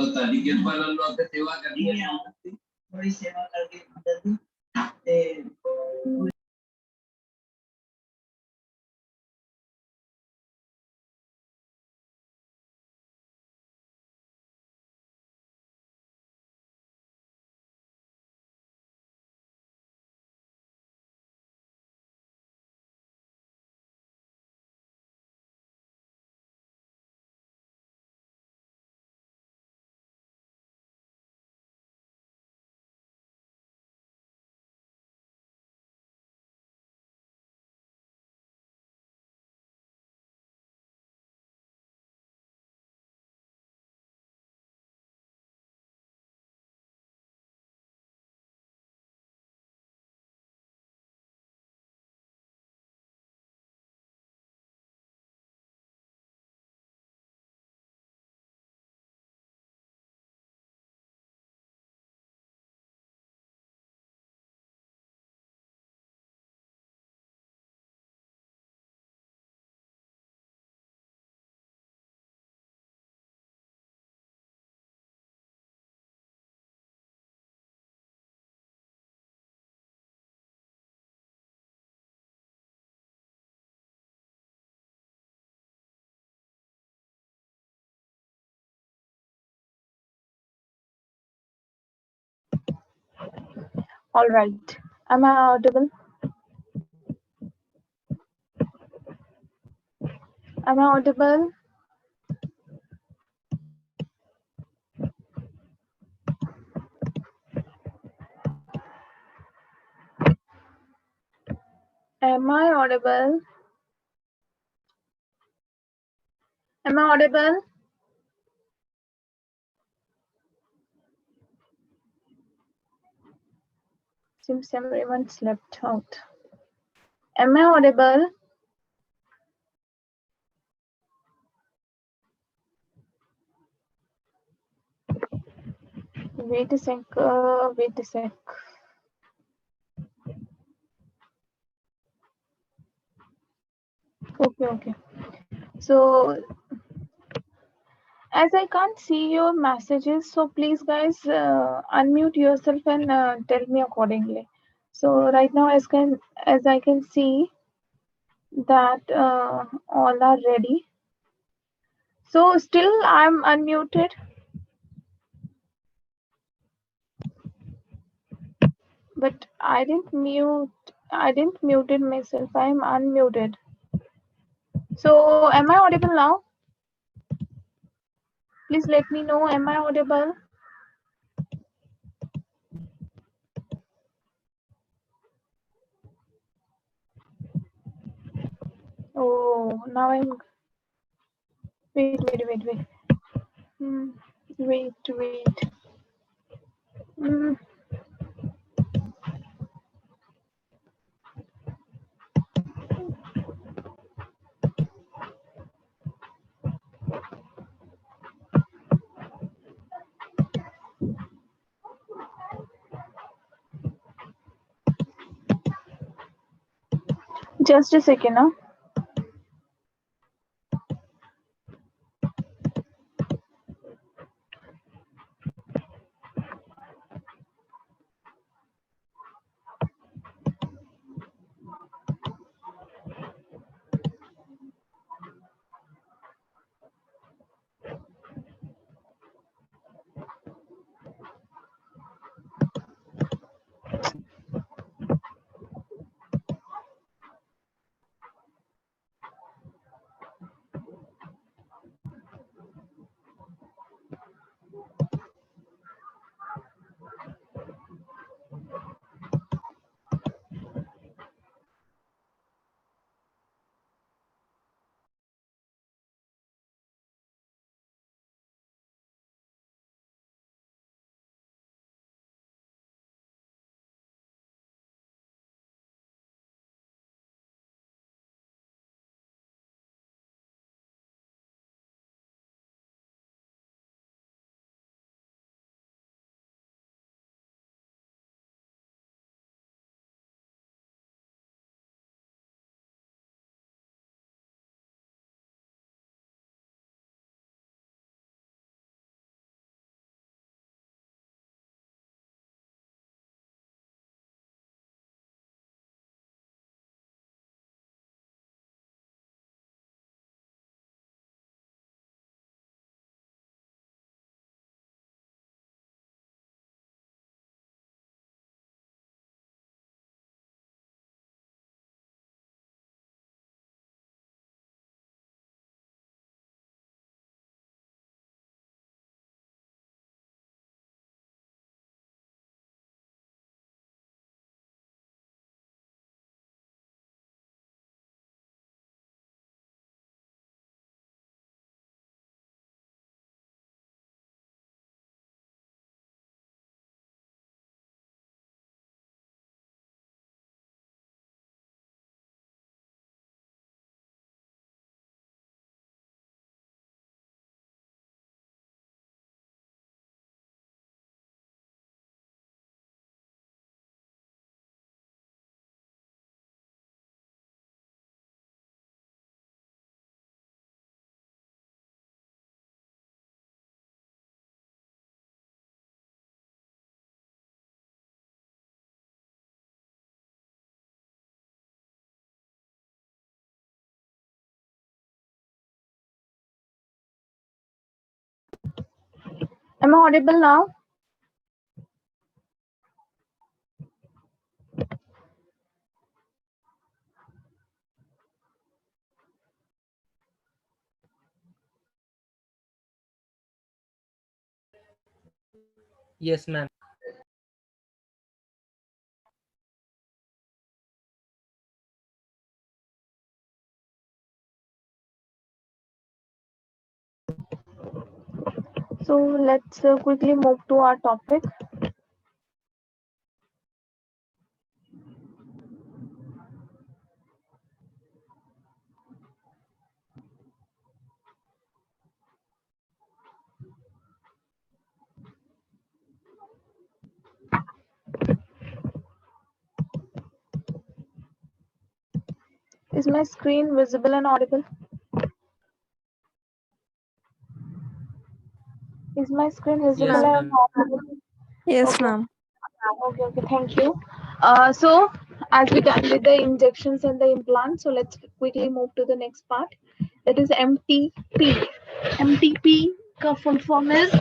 तो तालिकेत वालों ने सेवा करनी है, बड़ी सेवा करके मदद दी। All right. Am I audible? Am I audible? Am I audible? Am I audible? Seems everyone slept out. Am I audible? Wait a sec. Wait a sec. Okay. So, as I can't see your messages, so please guys unmute yourself and tell me accordingly. So right now, as I can see that all are ready. So still I'm unmuted. But I didn't muted myself. I'm unmuted. So am I audible now? Please let me know. Am I audible? Oh, now I'm. Wait. Wait. Just a second, huh? Am I audible now? Yes, ma'am. So let's quickly move to our topic. Is my screen visible and audible? Is my screen visible Yes, and ma'am. audible? Yes, Okay. ma'am. Okay, thank you. So as we done with the injections and the implants, so let's quickly move to the next part. That is MTP. MTP का full form is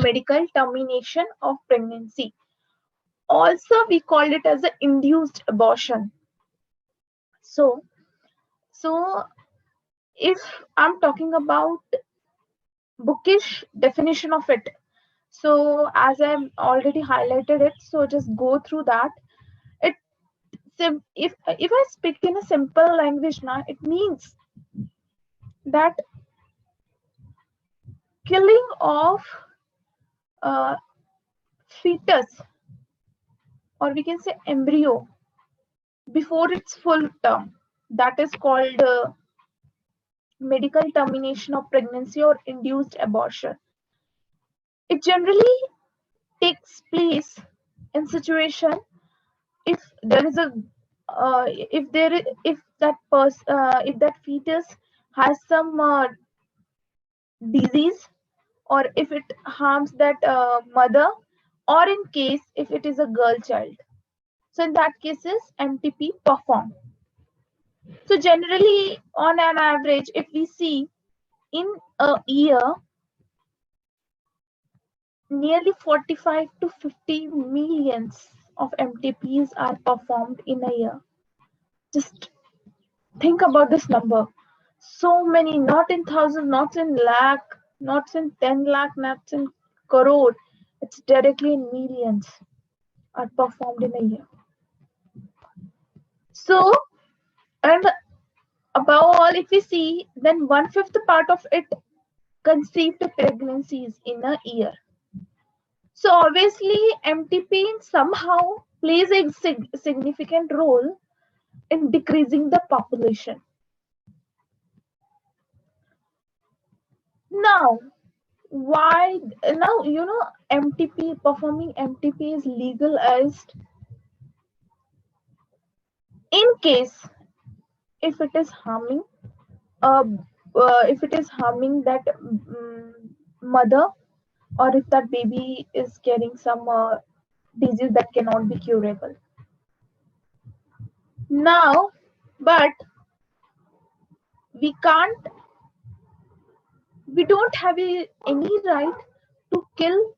medical termination of pregnancy. Also, we call it as an induced abortion. So if I'm talking about bookish definition of it, so as I've already highlighted it, so just go through that. It if I speak in a simple language now, it means that killing of uh, fetus, or we can say embryo, before its full term. That is called medical termination of pregnancy or induced abortion. It generally takes place in situation if there is a if that fetus has some disease, or if it harms that mother, or in case if it is a girl child. So in that cases, MTP performed. So generally, on an average, if we see in a year, nearly 45 to 50 millions of MTPs are performed in a year. Just think about this number. So many, not in thousand, not in lakh, not in 10 lakh, not in crore. It's directly in millions are performed in a year. So, and above all, if we see, then 1/5 part of it conceived pregnancies in a year. So obviously, MTP somehow plays a significant role in decreasing the population. Now, why now MTP, performing MTP is legalized in case if it is harming uh, if it is harming that mother, or if that baby is getting some disease that cannot be curable. Now, but we can't, we don't have any right to kill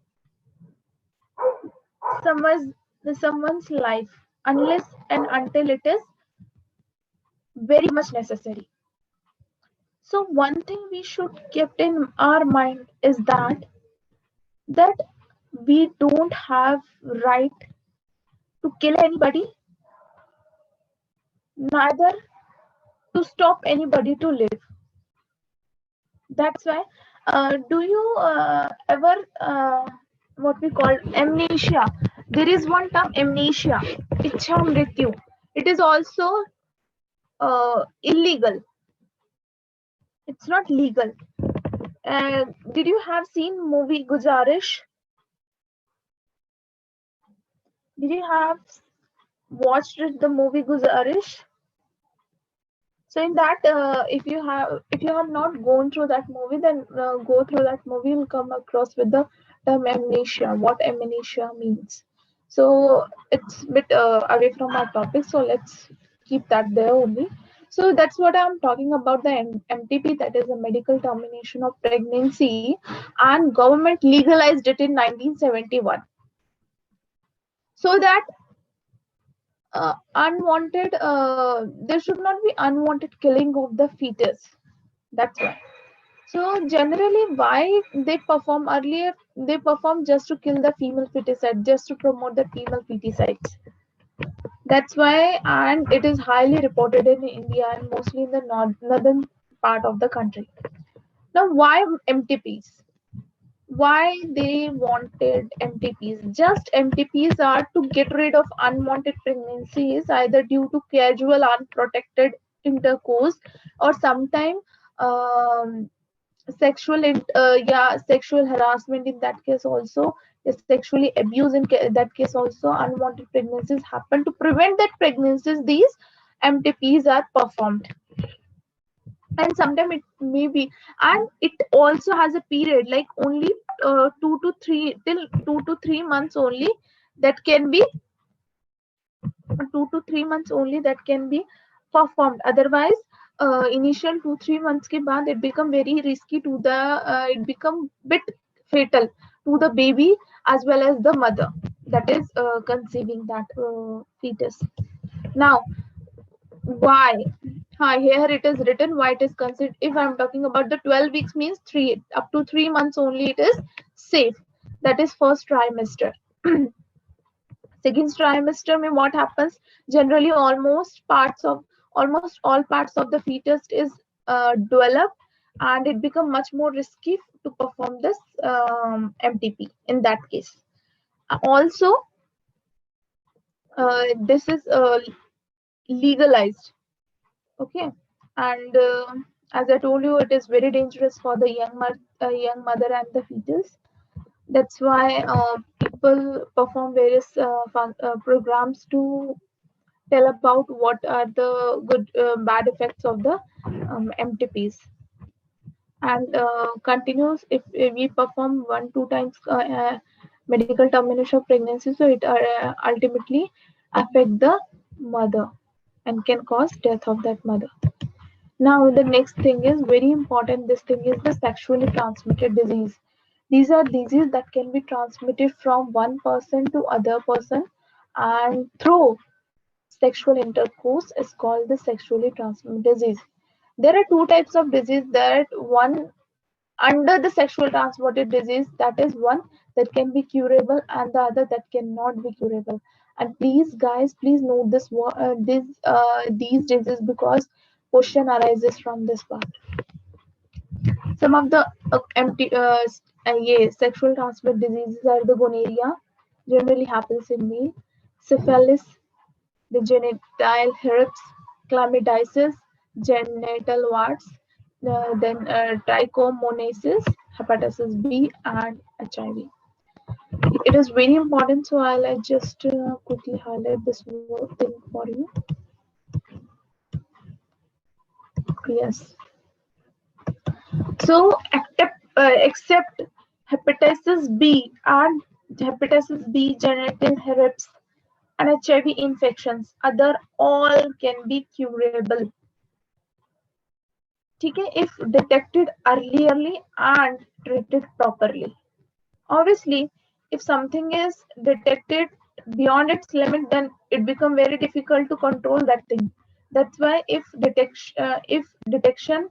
someone's life unless and until it is very much necessary. So one thing we should keep in our mind is that we don't have right to kill anybody, neither to stop anybody to live. That's why do you ever what we call amnesia? There is one term, amnesia, ichha mrityu. It is also illegal. It's not legal. Did you have seen movie Guzarish? Did you have watched the movie Guzarish? So in that, if you have not gone through that movie, then go through that movie. You'll come across with the term amnesia. What amnesia means. So it's a bit away from our topic. So let's keep that there only. So that's what I'm talking about, the MTP, that is a medical termination of pregnancy, and government legalized it in 1971. So that there should not be unwanted killing of the fetus. That's why. So generally, why they perform earlier, they perform just to kill the female feticide, just to promote the female feticides. That's why, and it is highly reported in India and mostly in the northern part of the country. Now, why MTPs? Why they wanted MTPs? Just MTPs are to get rid of unwanted pregnancies, either due to casual unprotected intercourse or sometime um, sexual harassment in that case also, sexually abuse in that case also, unwanted pregnancies happen. To prevent that pregnancies, these MTPs are performed. And sometimes it may be, and it also has a period like only 2 to 3 only that can be 2 to 3 months only that can be performed. Otherwise, initial 2-3 months ke baad it become very risky to the it become bit fatal to the baby as well as the mother that is conceiving that fetus. Now, why? Here it is written why it is considered. If I'm talking about the 12 weeks, means 3 up to 3 months only it is safe. That is first trimester. Second trimester mean what happens? Generally, almost all parts of the fetus is developed, and it become much more risky to perform this MTP in that case. Also, this is legalized. Okay, and as I told you, it is very dangerous for the young mother and the fetus. That's why people perform various programs to tell about what are the good bad effects of the MTPs. And continues, if we perform 1-2 times medical termination of pregnancy, so it ultimately affect the mother and can cause death of that mother. Now, the next thing is very important. This thing is the sexually transmitted disease. These are diseases that can be transmitted from one person to other person, and through sexual intercourse is called the sexually transmitted disease. There are two types of disease. That one under the sexual transmitted disease, that is one that can be curable, and the other that cannot be curable. And please guys, please note these diseases, because question arises from this part. Some of the sexual transmitted diseases are the gonorrhea, generally happens in male, syphilis, the genital herpes, chlamydiasis, genital warts, then trichomonasis, hepatitis B, and HIV. It is very important, so I'll just quickly highlight this thing for you. Yes. So, except hepatitis B and hepatitis B, genital herpes, and HIV infections, other all can be curable. Okay, if detected earlierly and treated properly. Obviously, if something is detected beyond its limit, then it becomes very difficult to control that thing. That's why if detection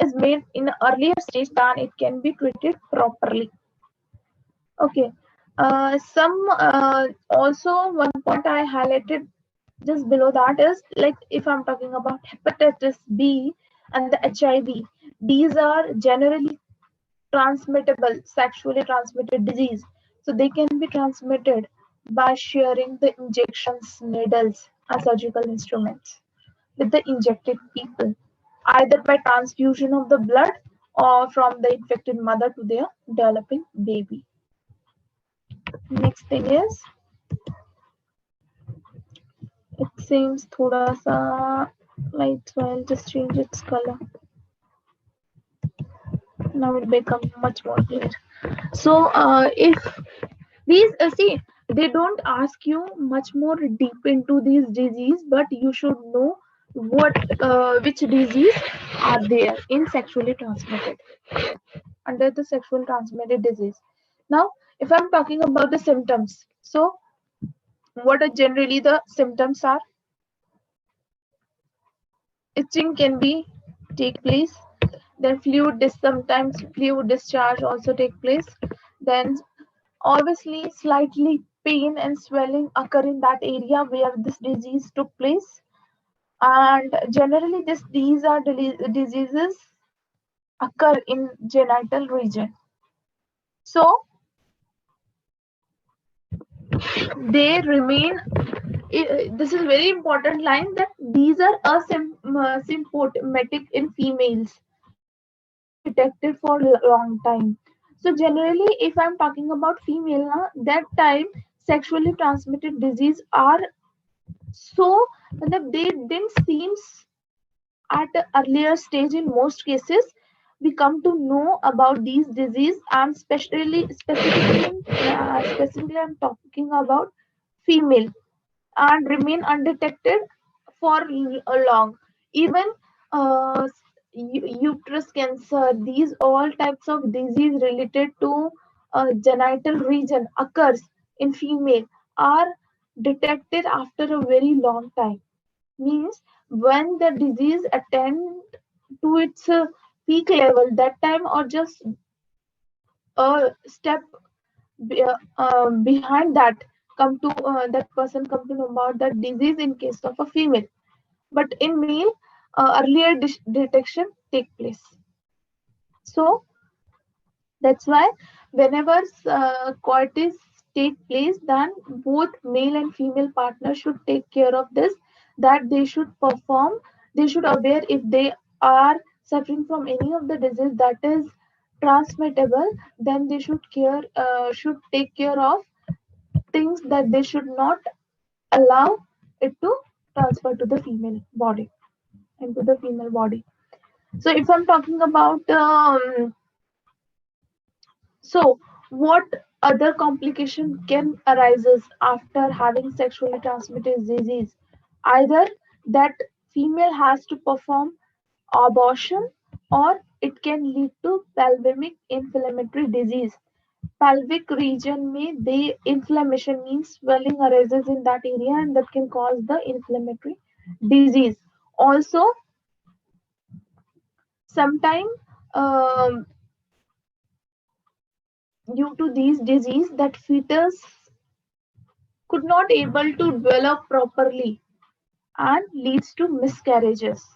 is made in an earlier stage, then it can be treated properly. Okay. Also one point I highlighted just below that is, like, if I'm talking about hepatitis B and the HIV, these are generally transmittable, sexually transmitted disease. So they can be transmitted by sharing the injections, needles, and surgical instruments with the injected people, either by transfusion of the blood or from the infected mother to their developing baby. Next thing is, it seems thoda sa light, so I'll just change its color. Now it becomes much more clear. So if these see, they don't ask you much more deep into these disease, but you should know which disease are there in sexually transmitted under the sexual transmitted disease. Now, if I'm talking about the symptoms, so what are generally the symptoms are? Itching can be take place. Then sometimes fluid discharge also take place. Then obviously slightly pain and swelling occur in that area where this disease took place. And generally these are diseases occur in genital region. So they remain, this is very important line, that these are asymptomatic in females and remain undetected for a long time. So generally, if I'm talking about female, that time sexually transmitted disease are so that they didn't seem at an earlier stage. In most cases we come to know about these disease, and specifically I'm talking about female, and remain undetected for long. Even uterus cancer, these all types of disease related to genital region occurs in female are detected after a very long time. Means when the disease attend to its peak level, that time, or just a step behind that, come to that person come to know about that disease in case of a female. But in male, earlier detection take place. So that's why whenever coitus take place, then both male and female partners should take care of this, that they should perform, they should aware if they are suffering from any of the disease that is transmittable, then they should take care of things that they should not allow it to transfer to the female body into the female body. So if I'm talking about so what other complication can arises after having sexually transmitted disease? Either that female has to perform abortion, or it can lead to pelvic inflammatory disease. Pelvic region may the inflammation means swelling arises in that area, and that can cause the inflammatory disease. Also, sometime um, due to these disease, that fetus could not able to develop properly and leads to miscarriages,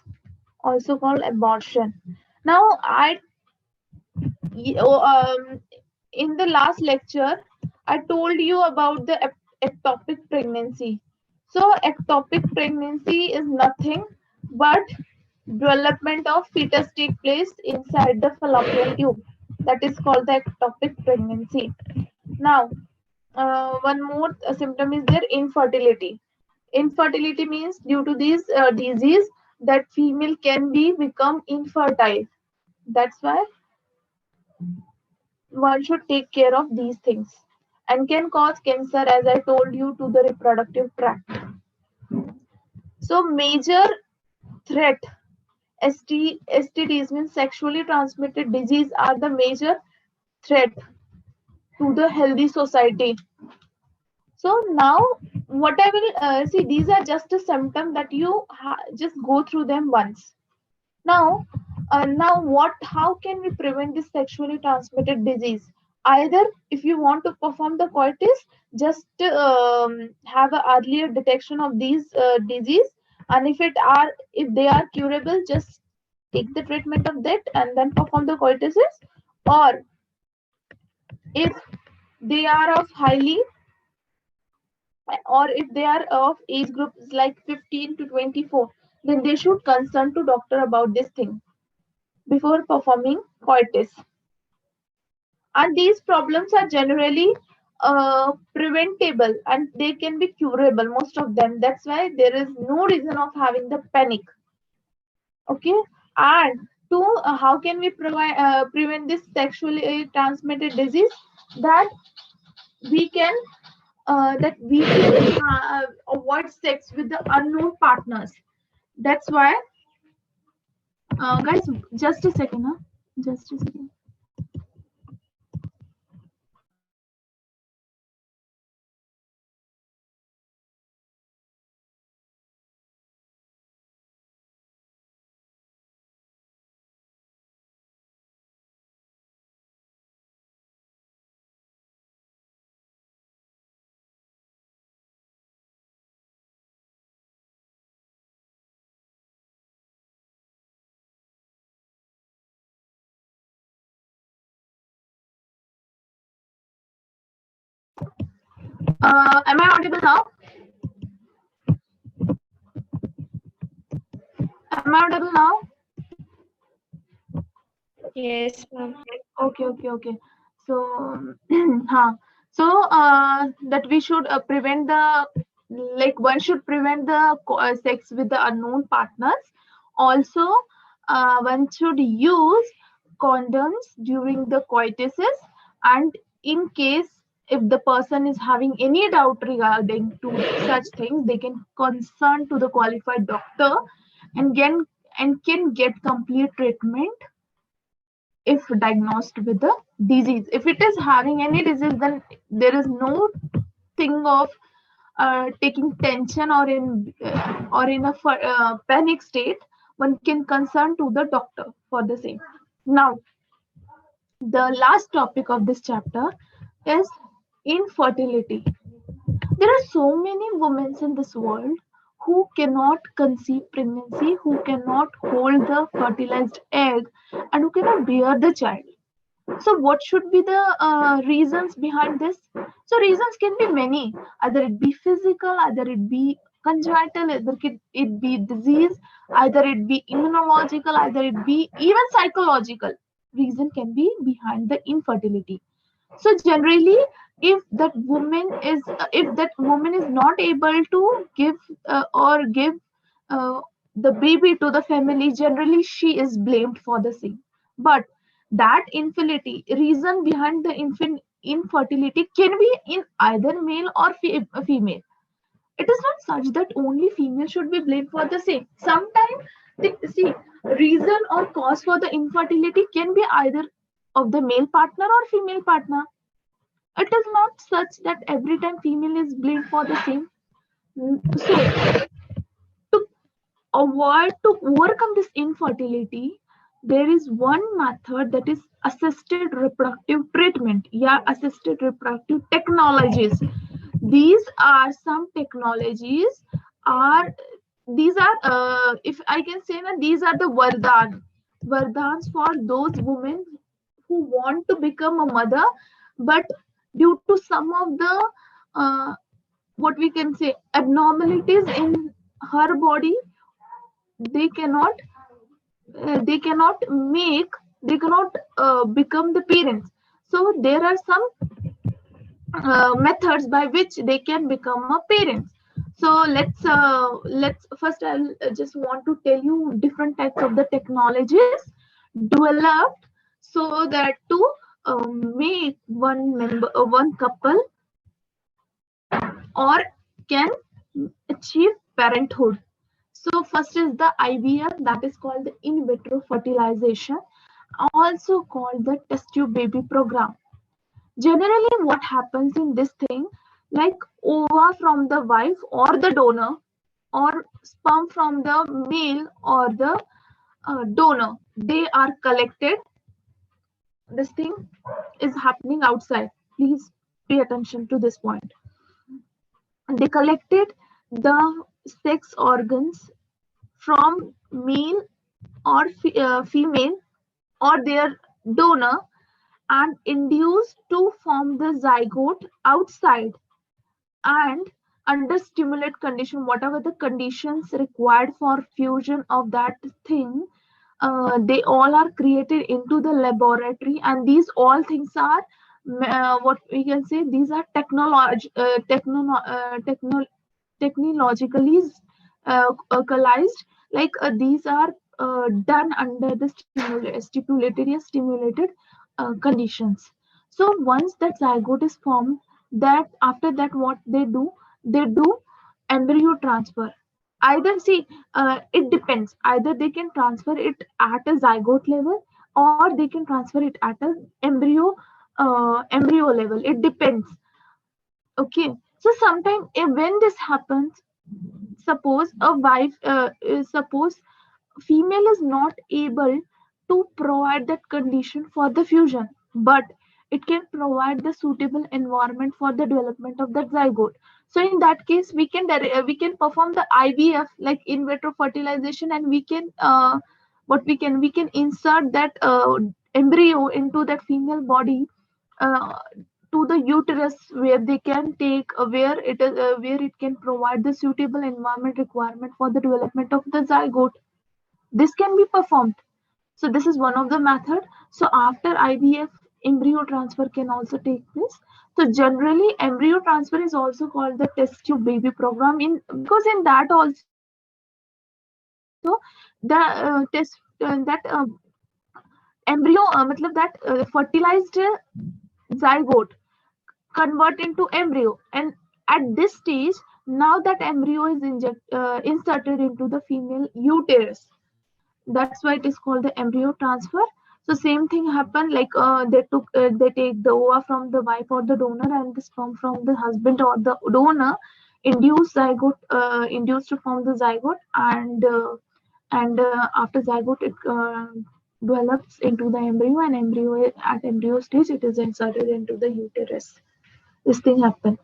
also called abortion. Now in the last lecture I told you about the ectopic pregnancy. So ectopic pregnancy is nothing but development of fetus take place inside the fallopian tube, that is called the ectopic pregnancy. Now one more symptom is their infertility. Infertility means due to this disease, that female can become infertile. That's why one should take care of these things, and can cause cancer, as I told you, to the reproductive tract. So major threat, STDs means sexually transmitted disease, are the major threat to the healthy society. So now what I will see, these are just a symptom that you just go through them once. Now, what? How can we prevent this sexually transmitted disease? Either if you want to perform the coitus, just have an earlier detection of these disease, and if they are curable, just take the treatment of that and then perform the coituses. Or if they are of highly, or if they are of age groups like 15 to 24, then they should consult to doctor about this thing before performing coitus. And these problems are generally preventable, and they can be curable, most of them. That's why there is no reason of having the panic. Okay. And two, how can we prevent this sexually transmitted disease? That we can avoid sex with the unknown partners. That's why, guys, just a second, huh? Just a second. Am I audible now? Am I audible now? Yes, ma'am. Okay. So, that we should prevent the, like, one should prevent the sex with the unknown partners. Also, one should use condoms during the coituses, and in case if the person is having any doubt regarding to such things, they can consult to the qualified doctor and can get complete treatment if diagnosed with the disease. If it is having any disease, then there is no thing of taking tension or in a panic state. One can consult to the doctor for the same. Now, the last topic of this chapter is infertility. There are so many women in this world who cannot conceive pregnancy, who cannot hold the fertilized egg, and who cannot bear the child. So, what should be the reasons behind this? So, reasons can be many. Either it be physical, either it be congenital, either it be disease, either it be immunological, either it be even psychological. Reason can be behind the infertility. So generally, if that woman is not able to give or give uh, the baby to the family, generally she is blamed for the same. But that infertility reason behind the infertility can be in either male or female. It is not such that only female should be blamed for the same. Sometimes the see reason or cause for the infertility can be either of the male partner or female partner. It is not such that every time female is blamed for the same. So to to overcome this infertility, there is one method, that is assisted reproductive treatment. Yeah, assisted reproductive technologies. These are some technologies. Are these are if I can say that these are the vardans for those women who want to become a mother, but due to some of the uh, what we can say abnormalities in her body, they cannot they cannot make they cannot become the parents. So there are some methods by which they can become a parent. So let's first, I'll just want to tell you different types of the technologies developed so that to make one couple or can achieve parenthood. So first is the IVF, that is called the in vitro fertilization, also called the test tube baby program. Generally, what happens in this thing, like ova from the wife or the donor, or sperm from the male or the donor, they are collected. This thing is happening outside. Please pay attention to this point. They collected the sex organs from male or female or their donor and induced to form the zygote outside, and under stimulate condition, whatever the conditions required for fusion of that thing, they all are created into the laboratory, and these all things are what we can say, these are technologically localized, like these are done under the stimulated conditions. So once that zygote is formed, that after that what they do embryo transfer. Either see, it depends. Either they can transfer it at a zygote level, or they can transfer it at a embryo level. It depends. Okay. So sometimes when this happens, suppose a wife, suppose female is not able to provide that condition for the fusion, but it can provide the suitable environment for the development of that zygote. So in that case, we can perform the IVF, like in vitro fertilization, and we can we can insert that embryo into that female body, uh, to the uterus, where they can take where it can provide the suitable environment requirement for the development of the zygote. This can be performed. So this is one of the method. So after IVF, embryo transfer can also take place. So generally, embryo transfer is also called the test tube baby program, in because in that also the that embryo, matlab that fertilized zygote convert into embryo, and at this stage, now that embryo is inserted into the female uterus. That's why it is called the embryo transfer. So same thing happened, like they take the ova from the wife or the donor, and the sperm from the husband or the donor, induced to form the zygote, and after zygote it develops into the embryo, and embryo at embryo stage it is inserted into the uterus. This thing happen.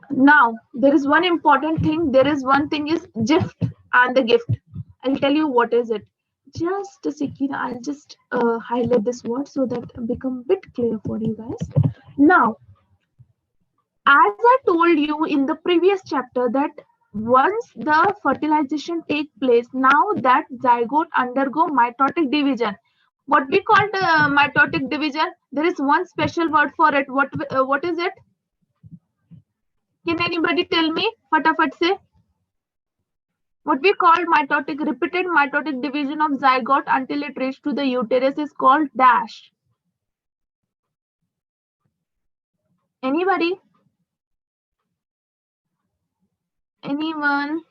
Now there is one important thing. There is one thing is gift and the gift. I'll tell you what is it. Just a second. I'll just highlight this word so that become a bit clear for you guys. Now, as I told you in the previous chapter, that once the fertilization take place, now that zygote undergo mitotic division. What we call the mitotic division? There is one special word for it. What is it? Can anybody tell me? Fatafat se. What we call repeated mitotic division of zygote until it reaches to the uterus is called dash. Anybody? Anyone?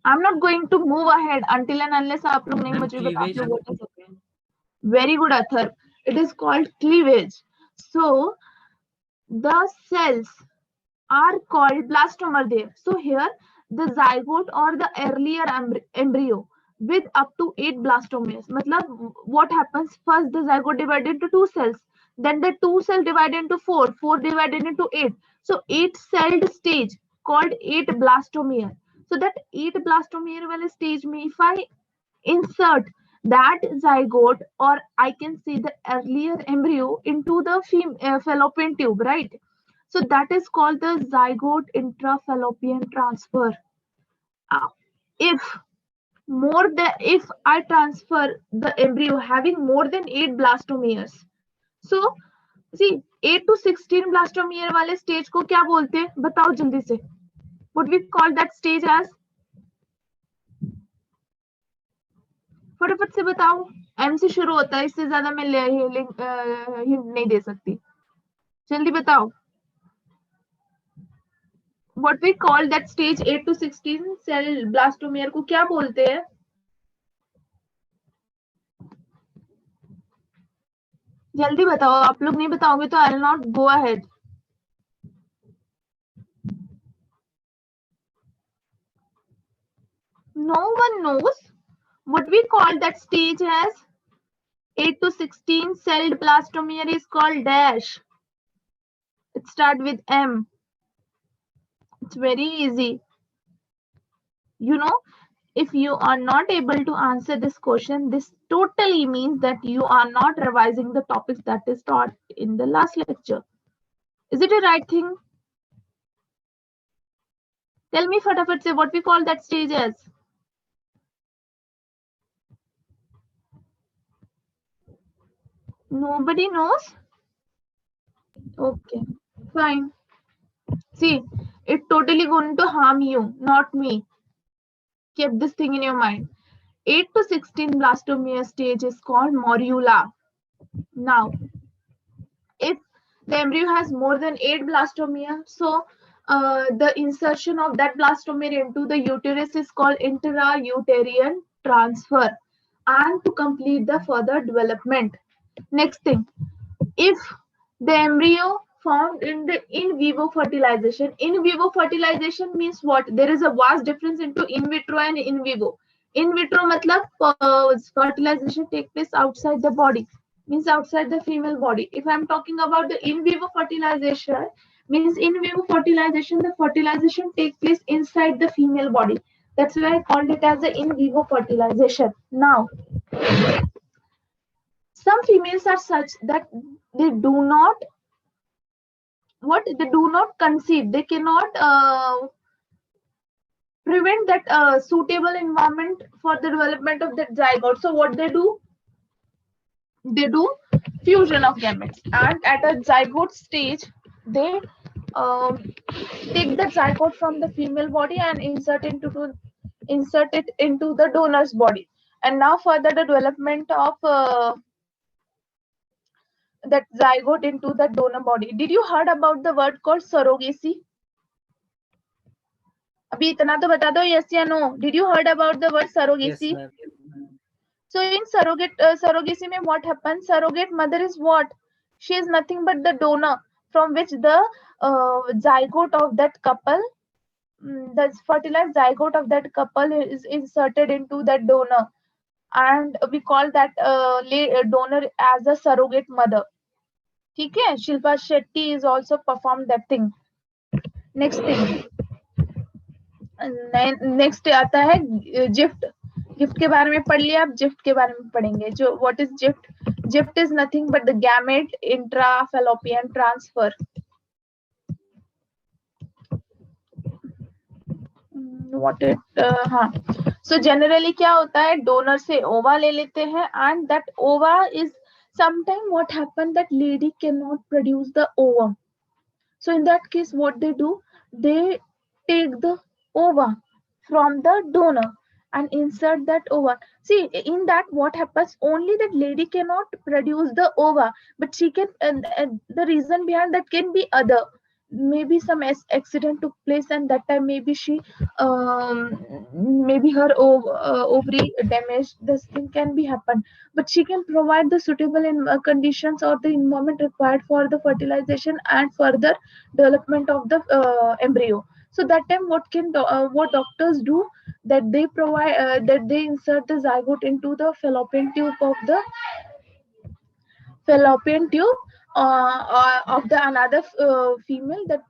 I'm not going to move ahead until and unless आप लोग नहीं मुझे बता दो what is it. Very good, Athar. It is called cleavage. So the cells are called blastomer there. So here the zygote or the earlier embryo with up to 8 blastomeres. Matlab, what happens? First the zygote divided into 2 cells. Then the 2 cells divided into 4. 4 divided into 8. So 8-celled stage called 8 blastomere. So that 8 blastomere wala stage mein, if I insert that zygote, or I can see the earlier embryo into the fallopian tube, right? So that is called the zygote intrafallopian transfer. If I transfer the embryo having more than 8 blastomeres, so see 8 to 16 blastomere वाले stage को क्या बोलते हैं? बताओ जल्दी से. What we call that stage as? फटाफट से बताओ. M से शुरू होता है, इससे ज्यादा मैं हिंट नहीं दे सकती. जल्दी बताओ. What we call that stage 8 to 16 cell blastomere को क्या बोलते हैं? जल्दी बताओ. आप लोग नहीं बताओगे तो I will not go ahead. No one knows. What we call that stage as 8 to 16 celled blastomere is called dash. It starts with M. It's very easy. You know, if you are not able to answer this question, this totally means that you are not revising the topics that is taught in the last lecture. Is it a right thing? Tell me fatafat say what we call that stage as. Nobody knows? Okay, fine. See, it totally going to harm you, not me. Keep this thing in your mind. 8 to 16 blastomere stage is called morula. Now, if the embryo has more than 8 blastomere, so the insertion of that blastomere into the uterus is called intrauterine transfer, and to complete the further development. Next thing, if the embryo formed in the in vivo fertilization. In vivo fertilization means what? There is a vast difference into in vitro and in vivo. In vitro matlab fertilization take place outside the body, means outside the female body. If I'm talking about the in vivo fertilization, means in vivo fertilization, the fertilization take place inside the female body. That's why I called it as the in vivo fertilization. Now, some females are such that they do not conceive. They cannot prevent that suitable environment for the development of that zygote. So what they do fusion of gametes, and at a zygote stage they take the zygote from the female body and insert it into the donor's body. And now further the development of that zygote into the donor body. Did you heard about the word called surrogacy? अभी इतना तो बता दो, yes या no. Did you heard about the word surrogacy? Yes, ma'am. So in surrogacy mein what happens? Surrogate mother is what? She is nothing but the donor from which the zygote of that couple, the fertilized zygote of that couple is inserted into that donor, and we call that donor as a surrogate mother. ठीक है? Shilpa Shetty is also performed that thing. Next thing. Next आता है gift. Gift के बारे में पढ़ लिया, आप जिफ्ट के बारे में पढ़ेंगे. जो what is GIFT? GIFT is nothing but the gamete intra fallopian transfer. What it हाँ. सो जनरली क्या होता है, डोनर से ओवा ले लेते हैं, एंड दैट ओवा is sometime what happen that lady can not produce the ovum. So in that case, what they do, they take the ova from the donor and insert that ova. See, in that what happens, only that lady cannot produce the ova, but she can, the reason behind that can be other. Maybe some accident took place, and that time maybe she maybe her ovary damaged. This thing can be happen, but she can provide the suitable conditions or the environment required for the fertilization and further development of the embryo. So that time what doctors do, that they provide that they insert the zygote into the fallopian tube of the another female that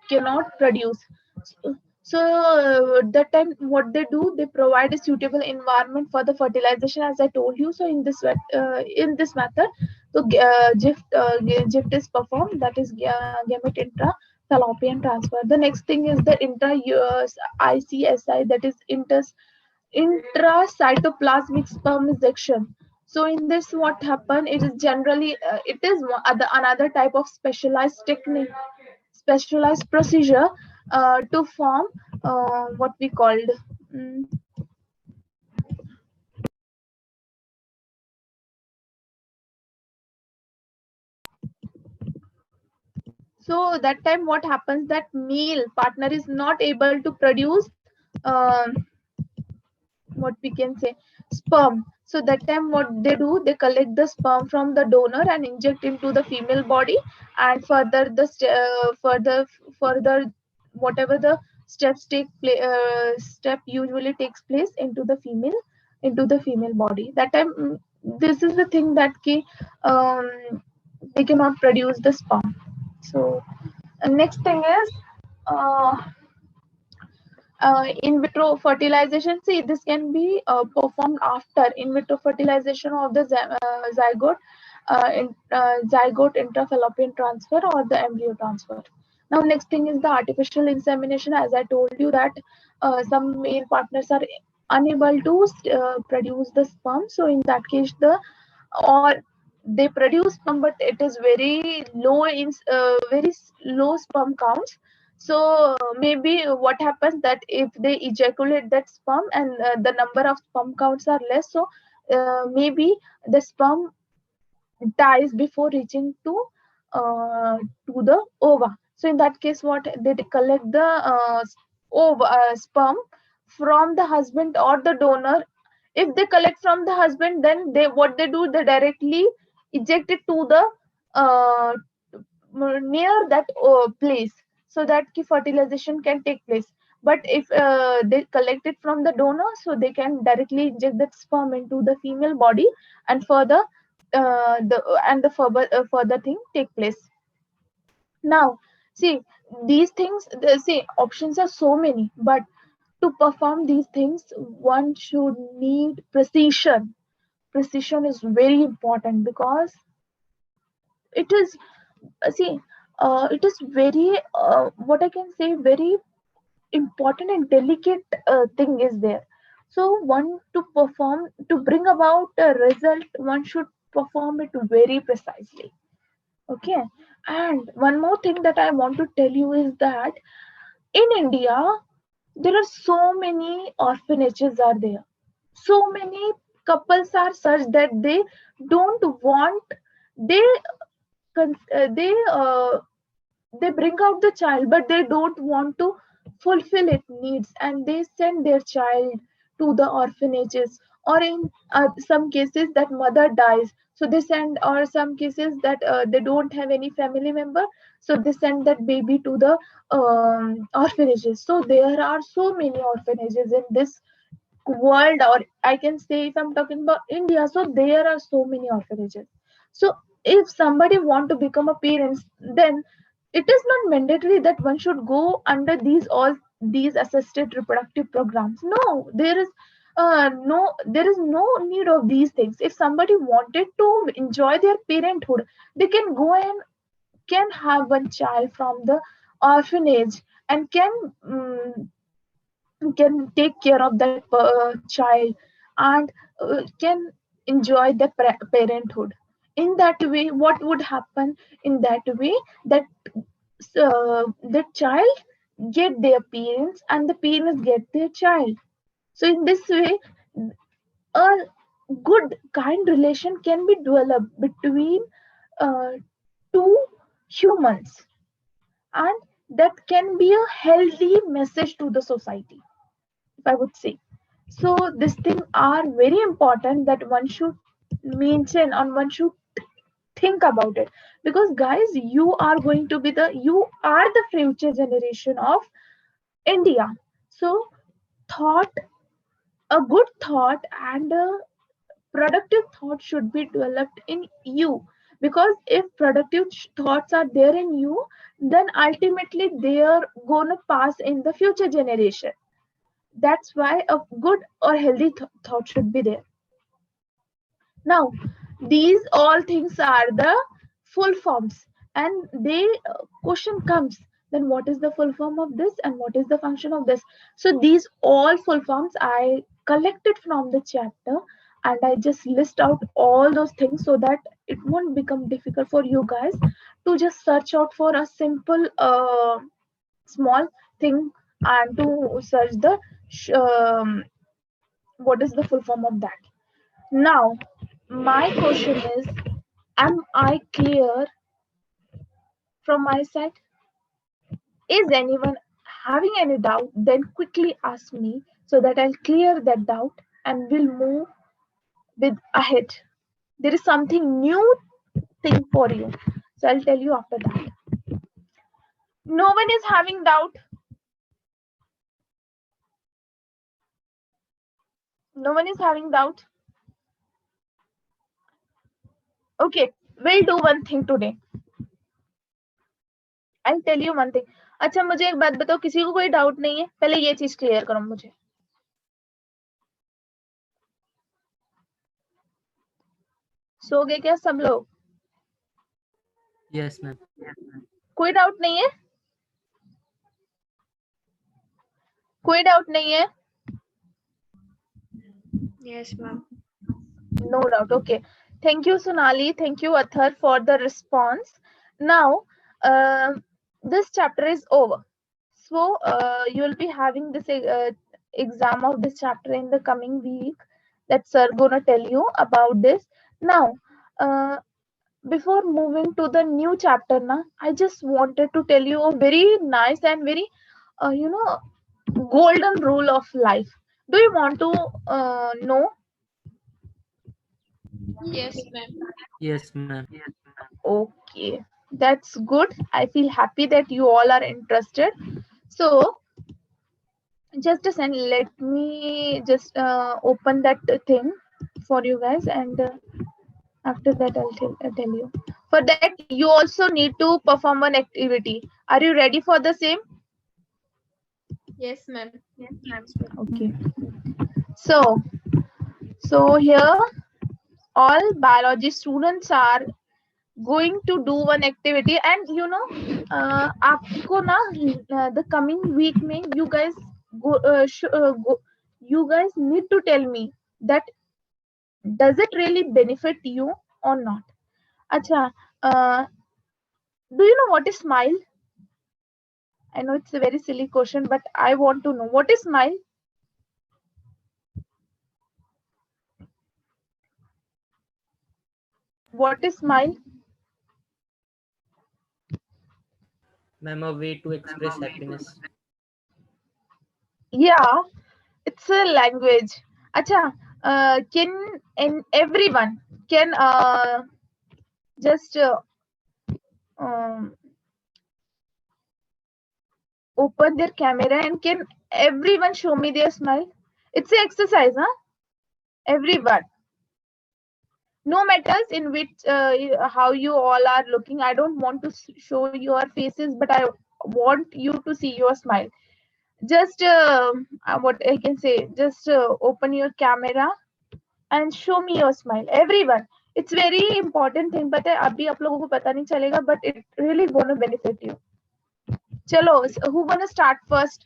cannot produce. So that time what they do, they provide a suitable environment for the fertilization, as I told you. So in this method, so GIFT is performed, that is gamete intra fallopian transfer. The next thing is the ICSI, that is intracytoplasmic sperm ejection. So in this what happen, it is generally it is another type of specialized technique, specialized procedure to form what we called so that time what happens, that male partner is not able to produce what we can say sperm. So that time what they do, they collect the sperm from the donor and inject into the female body, and further the further whatever the steps step usually takes place into the female body. That time this is the thing that they cannot produce the sperm. So next thing is in vitro fertilization. See, this can be performed after in vitro fertilization of the zygote intrafallopian transfer or the embryo transfer. Now, next thing is the artificial insemination. As I told you that some male partners are unable to produce the sperm. So in that case, they produce sperm, but it is very low very low sperm counts. So maybe what happens, that if they ejaculate that sperm and the number of sperm counts are less, so maybe the sperm dies before reaching to the ova. So in that case, what they collect the sperm from the husband or the donor. If they collect from the husband, then they do, they directly eject it to the uh, near that place, so that fertilization can take place. But if they collect it from the donor, so they can directly inject that sperm into the female body, and further further thing take place. Now, see, these things, see, options are so many, but to perform these things, one should need precision. Precision is very important, because it is, see, it is very, what I can say, very important and delicate thing is there. So, one to perform, to bring about a result, one should perform it very precisely. Okay, and one more thing that I want to tell you is that in India, there are so many orphanages are there. So many couples are such that they don't want, they they they bring out the child, but they don't want to fulfill its needs, and they send their child to the orphanages. Or in some cases that mother dies, so they send, or some cases that they don't have any family member, so they send that baby to the orphanages. So there are so many orphanages in this world, or I can say, if I'm talking about India, so there are so many orphanages. So if somebody want to become a parent, then it is not mandatory that one should go under these assisted reproductive programs. No, there is no need of these things. If somebody wanted to enjoy their parenthood, they can go and can have one child from the orphanage, and can take care of that child, and can enjoy the parenthood. In that way, what would happen? In that way, that the child get their parents, and the parents get their child. So in this way, a good kind relation can be developed between uh, two humans, and that can be a healthy message to the society, if I would say. So these things are very important that one should mention, and one should think about it, because guys, you are the future generation of India. So thought, a good thought and a productive thought should be developed in you, because if productive thoughts are there in you, then ultimately they are gonna pass in the future generation. That's why a good or healthy thought should be there. Now, these all things are the full forms, and they question comes, then what is the full form of this, and what is the function of this? So these all full forms I collected from the chapter, and I just list out all those things, so that it won't become difficult for you guys to just search out for a simple small thing, and to search the what is the full form of that. Now, my question is, am I clear from my side? Is anyone having any doubt? Then quickly ask me, so that I'll clear that doubt and we'll move with ahead. There is something new thing for you. So I'll tell you after that. No one is having doubt. No one is having doubt. Okay, we'll do one thing today. I'll tell you one thing. अच्छा, मुझे एक बात बताओ, किसी को कोई doubt नहीं है? पहले ये चीज क्लियर करो मुझे. सो गए क्या सब लोग? Yes, ma'am. कोई डाउट नहीं है? कोई डाउट नहीं है? Yes, ma'am. No doubt. Okay. Thank you, Sonali. Thank you, Athar, for the response. Now, this chapter is over. So, you'll be having this exam of this chapter in the coming week. That sir gonna tell you about this. Now, before moving to the new chapter, na, I just wanted to tell you a very nice and very, golden rule of life. Do you want to know? Yes, ma'am. Yes, ma'am. Okay, that's good. I feel happy that you all are interested. So, just a second, let me just open that thing for you guys, and after that, I'll tell you. For that, you also need to perform an activity. Are you ready for the same? Yes, ma'am. Okay. So here, all biology students are going to do one activity, and आपको ना the coming week में you guys you guys need to tell me that does it really benefit you or not. अच्छा, do you know what is smile? I know it's a very silly question, but I want to know what is smile. What is smile? Ma'am, a way to express happiness. Yeah, it's a language. Acha, everyone can just um, open their camera, and can everyone show me their smile? It's an exercise, huh? Everyone. No matters in which how you all are looking. I don't want to show your faces, but I want you to see your smile. Just what I can say, just open your camera and show me your smile. Everyone, it's very important thing, but अभी आप लोगों को पता नहीं चलेगा, but it really gonna benefit you. चलो, who gonna start first?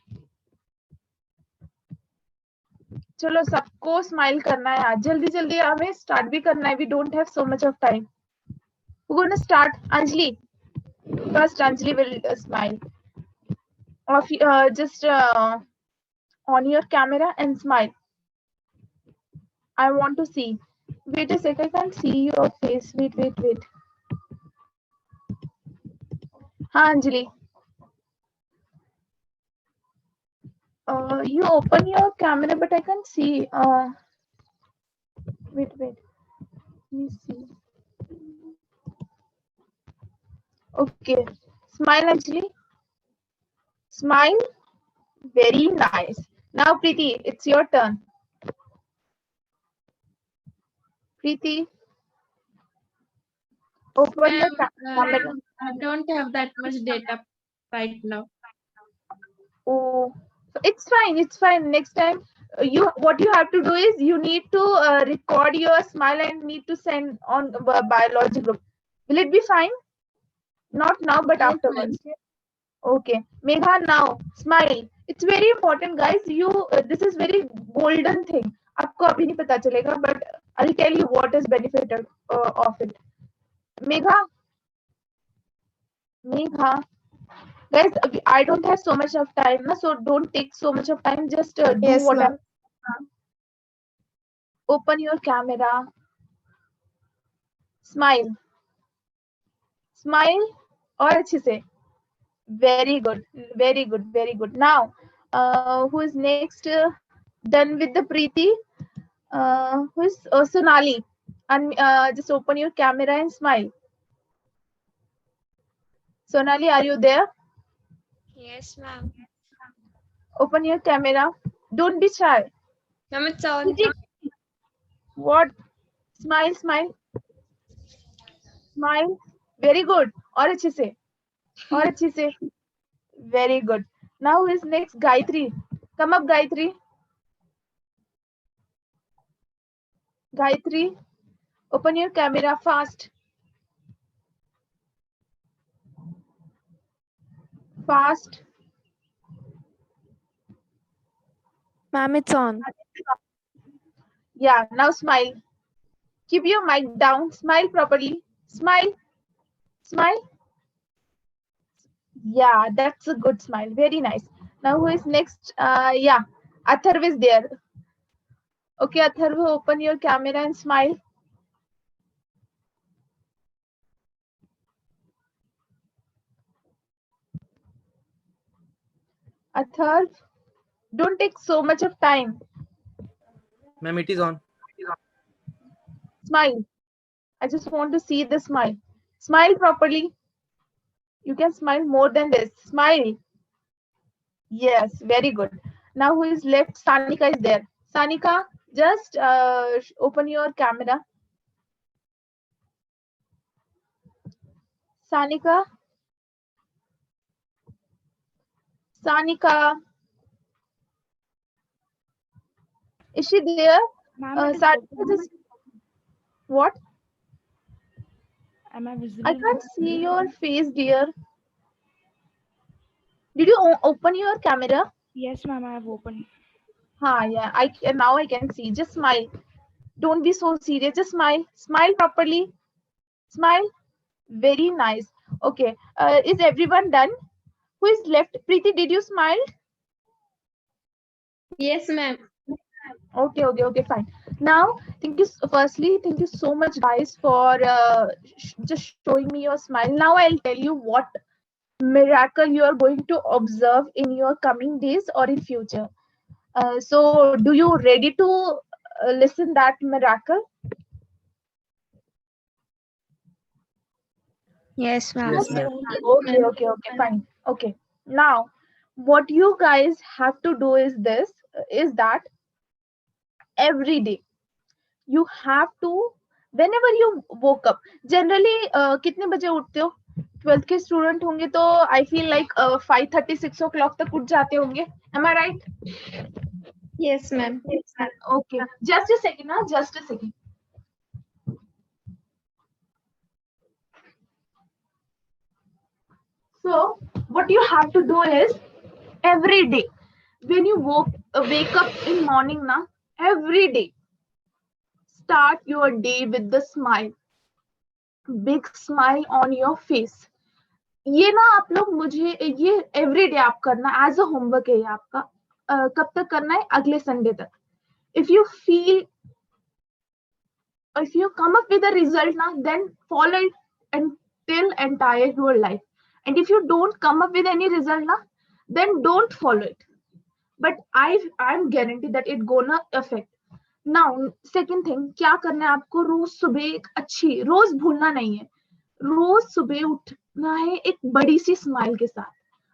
चलो, सबको स्माइल करना है आज, जल्दी जल्दी हमें स्टार्ट भी करना है. We don't have so much of time. Who gonna start? Anjali. First, Anjali will smile. Of just on your camera and smile. I want to see. Wait a sec, I can't see your face. Wait. हाँ Anjali. You open your camera, but I can't see. Wait. Let me see. Okay. Smile, Anjali. Smile. Very nice. Now, Preeti, it's your turn. Preeti, open your camera. I don't have that much data right now. Oh, it's fine. It's fine. Next time, what you have to do is you need to record your smile and need to send on biology group. Will it be fine? Not now, but Yes, afterwards. Okay, Megha, now smile. It's very important, guys. This is very golden thing. आपको अभी नहीं पता चलेगा, but I'll tell you what is benefited of it. Megha, guys, I don't have so much of time, so don't take so much of time. Just do Yes, whatever. Open your camera. Smile. Smile और अच्छे से. Very good. Now, who is next? Done with the Preeti. Who is Sonali? And just open your camera and smile. Sonali, are you there? Yes, ma'am. Open your camera. Don't be shy. Ma'am, it's on. What? Smile. Very good. और अच्छे से. Very good. Now who is next? Gayatri. Come up, Gayatri. Gayatri, open your camera fast. Ma'am, it's on. Yeah, now smile. Keep your mic down. Smile properly. Smile. Yeah, that's a good smile. Very nice. Now who is next? Yeah, Atharv is there. Okay, Atharv, open your camera and smile. Atharv, don't take so much of time. Ma'am, it is on. Smile. I just want to see the smile. Smile properly. You can smile more than this. Smile. Yes, very good. Now who is left? Sanika is there. Sanika, just open your camera. Sanika. Sanika. Is she there? Ma'am, it is Sanika, open. just what? Am I visible? I can't see your face, dear. Did you open your camera? Yes, ma'am, I have opened. Yeah. Now I can see. Just smile. Don't be so serious. Just smile. Smile properly. Smile. Very nice. Okay. Is everyone done? Who is left? Preeti, did you smile? Yes, ma'am. Okay, fine. Now, firstly, thank you so much, guys, for just showing me your smile. Now, I'll tell you what miracle you are going to observe in your coming days or in future. So, do you ready to listen that miracle? Yes, ma'am. Yes, ma'am. Okay, fine. Okay. Now, what you guys have to do is that every day you have to, whenever you woke up, generally कितने बजे उठते हो? 12th के student होंगे तो I feel like 5:30 6 o'clock तक उठ जाते होंगे. Am I right? Yes, ma'am. Okay. Just a second, huh? Just a second. So what you have to do is every day when you wake up in morning na, every day start your day with the smile, big smile on your face. ये ना आप लोग मुझे ये every day आप करना as a homework है ये आपका. कब तक करना है? अगले संडे तक. If you feel, if you come up with a result now, then follow it until entire your life. And if you don't come up with any result now, then don't follow it. But I'm guaranteed that it gonna affect. Now second thing, क्या करना है आपको? रोज सुबह एक अच्छी, रोज भूलना नहीं है, रोज सुबह उठना है एक बड़ी सी स्माइल के साथ.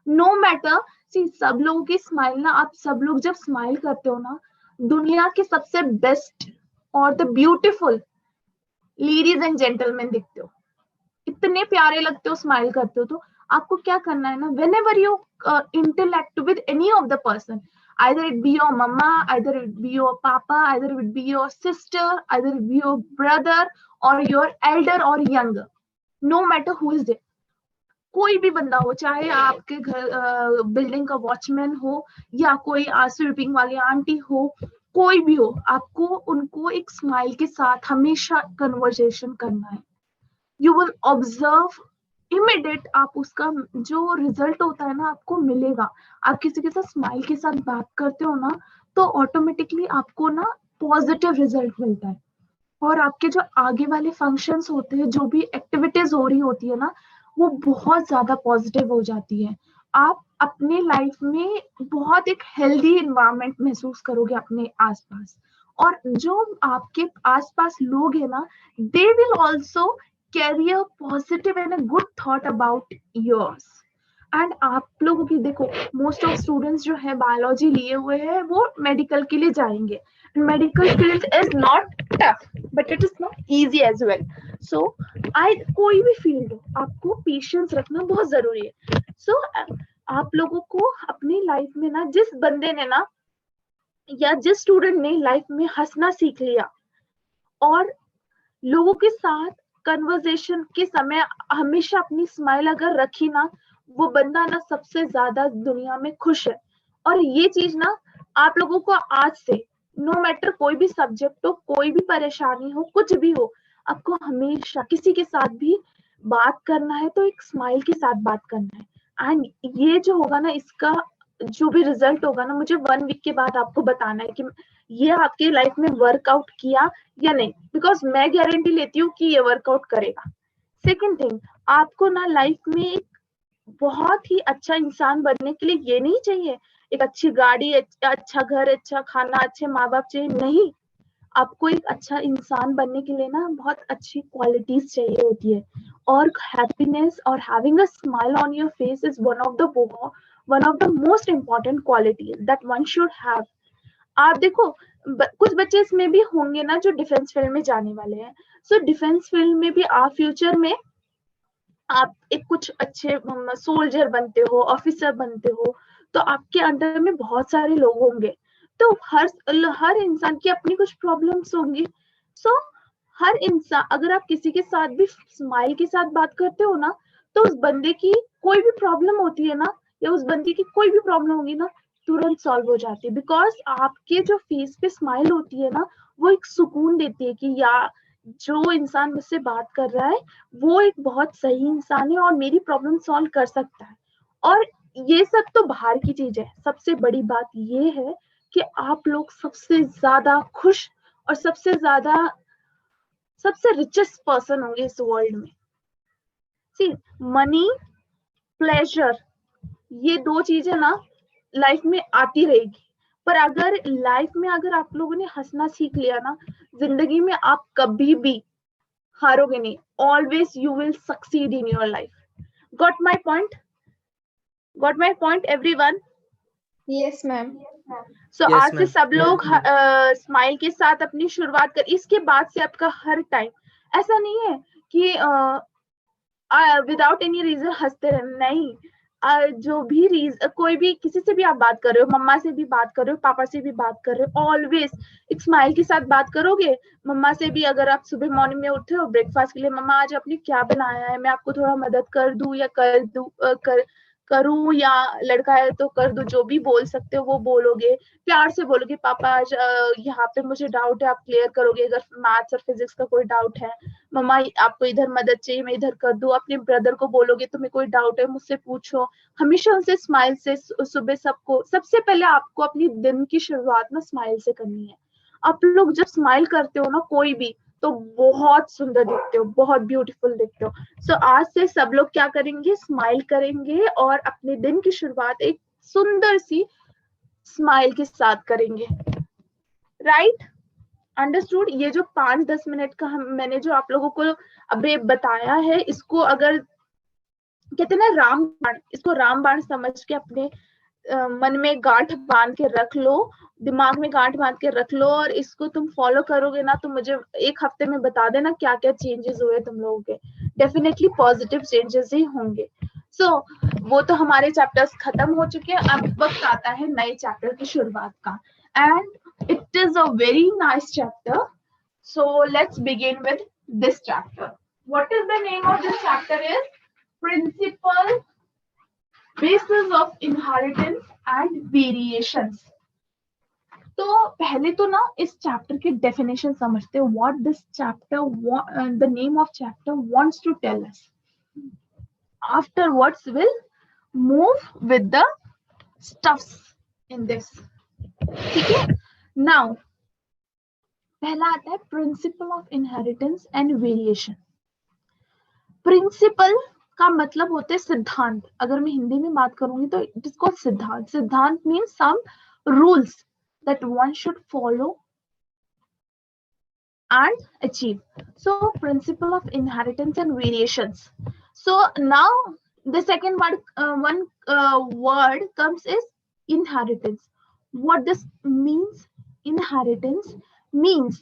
नो मैटर, सी सब लोगों की स्माइल ना, आप सब लोग जब स्माइल करते हो ना, दुनिया के सबसे बेस्ट और the beautiful ladies and gentleman दिखते हो, इतने प्यारे लगते हो स्माइल करते हो. तो आपको क्या करना है ना, whenever you interact with any of the person, either it be your mama, either it be your papa, either it be your sister, either it be your brother or your elder or younger, no matter who is there, कोई भी बंदा हो, चाहे आपके घर building का watchman हो या कोई स्वीपिंग वाली आंटी हो, कोई भी हो, आपको उनको एक स्माइल के साथ हमेशा कन्वर्सेशन करना है. यू विल ऑब्जर्व इमीडिएट, आप उसका जो रिजल्ट होता है ना आपको मिलेगा. आप किसी के साथ स्माइल के साथ बात करते हो ना, तो ऑटोमेटिकली आपको ना पॉजिटिव रिजल्ट मिलता है. और आपके जो आगे वाले फंक्शंस होते हैं, जो भी एक्टिविटीज हो रही होती है ना, वो बहुत ज्यादा पॉजिटिव हो जाती है. आप अपने लाइफ में बहुत एक हेल्दी एनवायरनमेंट महसूस करोगे अपने आसपास. और जो आपके आसपास लोग हैं ना, they will also carry a positive and a good thought about yours. And आप लोगों की देखो, मोस्ट ऑफ स्टूडेंट्स जो है बायोलॉजी लिए हुए हैं, वो मेडिकल के लिए जाएंगे. Medical field is not tough, but it is not easy as well. So कोई भी फील्ड हो, आपको पेशेंस रखना बहुत जरूरी है. सो आप लोगों को अपनी लाइफ में ना, जिस बंदे ने ना या जिस स्टूडेंट ने लाइफ में हंसना सीख लिया और लोगों के साथ कन्वर्सेशन के समय हमेशा अपनी स्माइल अगर रखी ना, वो बंदा ना सबसे ज्यादा दुनिया में खुश है. और ये चीज ना आप लोगों को आज से, नो मैटर कोई भी सब्जेक्ट हो, कोई भी परेशानी हो, कुछ भी हो, आपको हमेशा किसी के साथ भी बात करना है तो एक स्माइल के साथ बात करना है. एंड ये जो होगा ना, इसका जो भी रिजल्ट होगा ना, मुझे 1 वीक के बाद आपको बताना है कि ये आपकी लाइफ में वर्कआउट किया या नहीं, बिकॉज मैं गारंटी लेती हूँ कि ये वर्कआउट करेगा. सेकेंड थिंग, आपको ना लाइफ में एक बहुत ही अच्छा इंसान बनने के लिए ये नहीं चाहिए एक अच्छी गाड़ी, अच्छा घर, अच्छा खाना, अच्छे माँ बाप चाहिए, नहीं। आपको एक अच्छा इंसान बनने के लिए ना बहुत अच्छी क्वालिटीज चाहिए होती है, और हैप्पीनेस और having a smile on your face is one of the most important qualities that one should have. आप देखो कुछ बच्चे इसमें भी होंगे ना जो डिफेंस फील्ड में जाने वाले हैं, सो डिफेंस फील्ड में भी आप फ्यूचर में आप एक कुछ अच्छे सोल्जर बनते हो, ऑफिसर बनते हो, तो आपके अंडर में बहुत सारे लोग होंगे, तो हर इंसान की अपनी कुछ प्रॉब्लम्स होंगी। सो हर इंसान, अगर आप किसी के साथ भी स्माइल के साथ बात करते हो ना, तो उस बंदे की कोई भी प्रॉब्लम होती है ना, या उस बंदी की कोई भी प्रॉब्लम होगी ना, तुरंत सॉल्व हो जाती है, बिकॉज आपके जो फेस पे स्माइल होती है ना, वो एक सुकून देती है कि या जो इंसान मुझसे बात कर रहा है वो एक बहुत सही इंसान है और मेरी प्रॉब्लम सॉल्व कर सकता है। और ये सब तो बाहर की चीज है, सबसे बड़ी बात ये है कि आप लोग सबसे ज्यादा खुश और सबसे रिचेस्ट पर्सन होंगे इस वर्ल्ड में। सी, मनी, प्लेजर, ये दो चीजें ना लाइफ में आती रहेगी, पर अगर लाइफ में अगर आप लोगों ने हंसना सीख लिया ना, जिंदगी में आप कभी भी हारोगे नहीं, always you will succeed in your life. Got my point everyone? Yes, ma'am. So Yes, आज से ma'am. सब लोग स्माइल के साथ अपनी शुरुआत कर, इसके बाद से आपका हर टाइम ऐसा नहीं है कि विदाउट एनी रीजन हंसते रहना, नहीं। जो भी कोई भी किसी से भी आप बात कर रहे हो, मम्मा से भी बात कर रहे हो, पापा से भी बात कर रहे हो, ऑलवेज एक स्माइल के साथ बात करोगे। मम्मा से भी अगर आप सुबह मॉर्निंग में उठे हो ब्रेकफास्ट के लिए, मम्मा आज आपने क्या बनाया है, मैं आपको थोड़ा मदद कर दूं या करूं, या लड़का है तो कर दूं, जो भी बोल सकते हो वो बोलोगे, प्यार से बोलोगे पापा आज यहाँ पे मुझे डाउट है, आप क्लियर करोगे, अगर मैथ्स और फिजिक्स का कोई डाउट है, मम्मा आपको इधर मदद चाहिए मैं इधर कर दूं, अपने ब्रदर को बोलोगे तुम्हें कोई डाउट है मुझसे पूछो। हमेशा उनसे स्माइल से सुबह सबसे पहले आपको अपनी दिन की शुरुआत ना स्माइल से करनी है। आप लोग जब स्माइल करते हो ना कोई भी, तो बहुत सुंदर दिखते हो, बहुत ब्यूटीफुल दिखते हो। सो आज से सब लोग क्या करेंगे, स्माइल करेंगे और अपने दिन की शुरुआत एक सुंदर सी स्माइल के साथ करेंगे। राइट? अंडरस्टूड? ये जो 5-10 मिनट का मैंने जो आप लोगों को अभी बताया है, इसको अगर कहते ना रामबाण, इसको रामबाण समझ के अपने मन में गांठ बांध के रख लो, दिमाग में गांठ बांध के रख लो, और इसको तुम फॉलो करोगे ना, तो मुझे 1 हफ्ते में बता देना क्या क्या चेंजेस हुए तुम लोगों के। डेफिनेटली पॉजिटिव चेंजेस ही होंगे। सो वो तो हमारे चैप्टर्स खत्म हो चुके हैं, अब वक्त आता है नए चैप्टर की शुरुआत का, and it is a very nice chapter. So let's begin with this chapter. What is the name of this chapter? Is principle basis of inheritance and variations। तो पहले तो ना इस चैप्टर की डेफिनेशन समझते हो, what this chapter, the name of chapter wants to tell us. Afterwards will move with the stuffs in this. ठीक है? नाउ पहला आता है principle of inheritance and variation. Principle का मतलब होते हैं सिद्धांत। अगर मैं हिंदी में बात करूंगी तो इट इज कॉल्ड सिद्धांत। सिद्धांत means some rules that one should follow and achieve. So principle of inheritance and variations. So now the second word comes is inheritance. What this means? Inheritance means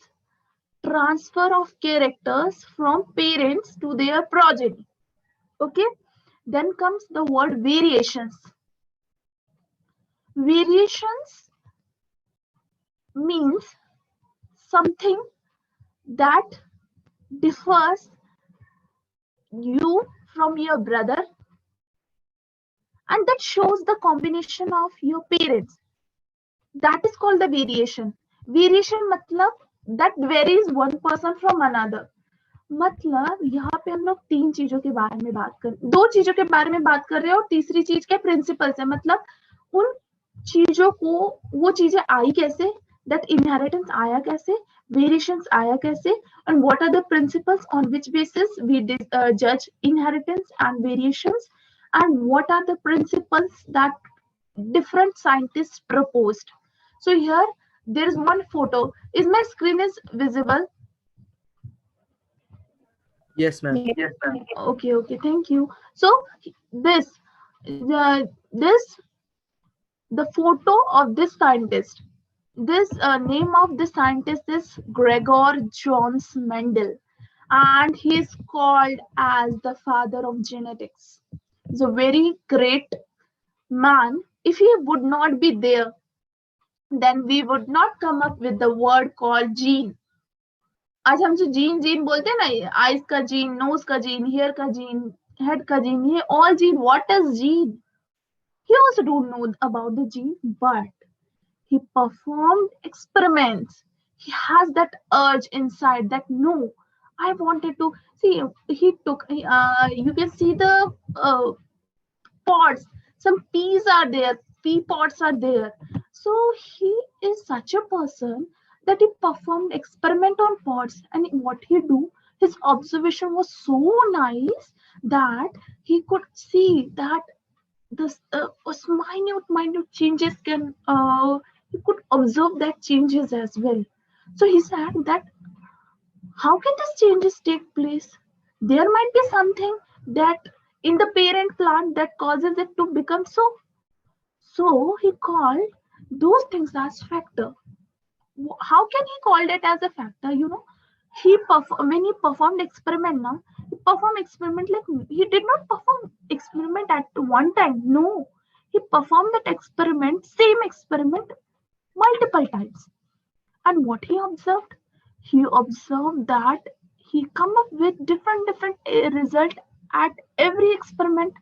transfer of characters from parents to their progeny. Okay, then comes the word variations. Variations means something that differs you from your brother and that shows the combination of your parents. That is called the variation. Variation मतलब that varies one person from another. मतलब यहाँ पे हम लोग 3 चीजों के बारे में बात कर, 2 चीजों के बारे में बात कर रहे हैं, और तीसरी चीज के प्रिंसिपल्स है। मतलब उन चीजों को, वो चीजें आई कैसे, that inheritance आया कैसे, variations आया कैसे, and what are the principles on which basis we judge inheritance and variations, and what are the principles that different scientists proposed. So here there is one photo. Is my screen is visible? Yes, ma'am. Yes, ma'am. Okay, thank you. So this, this the photo of this scientist. This name of the scientist is Gregor Jones Mendel, and he is called as the father of genetics. He's a very great man. If he would not be there, then we would not come up with the word called gene. आज हम जो gene gene बोलते हैं ना, eyes का gene, knows का gene, hair का gene, head का जीन, ये all gene. What is gene? He also don't know about the gene, but he performed experiments. He has that urge inside that no, I wanted to see. He took. You can see the pods. Some peas are there. Pea pods are there. So he is such a person that he performed experiment on pods, and what he do, his observation was so nice that he could see that this minute changes can you could observe that changes as well. So he said that how can these changes take place? There might be something that in the parent plant that causes it to become so. So he called those things as factor. How can he call it as a factor? You know, when he performed experiment now, he performed experiment like he did not perform experiment at one time. No, he performed that experiment, same experiment, multiple times. And what he observed? He observed that he come up with different result at every experiment.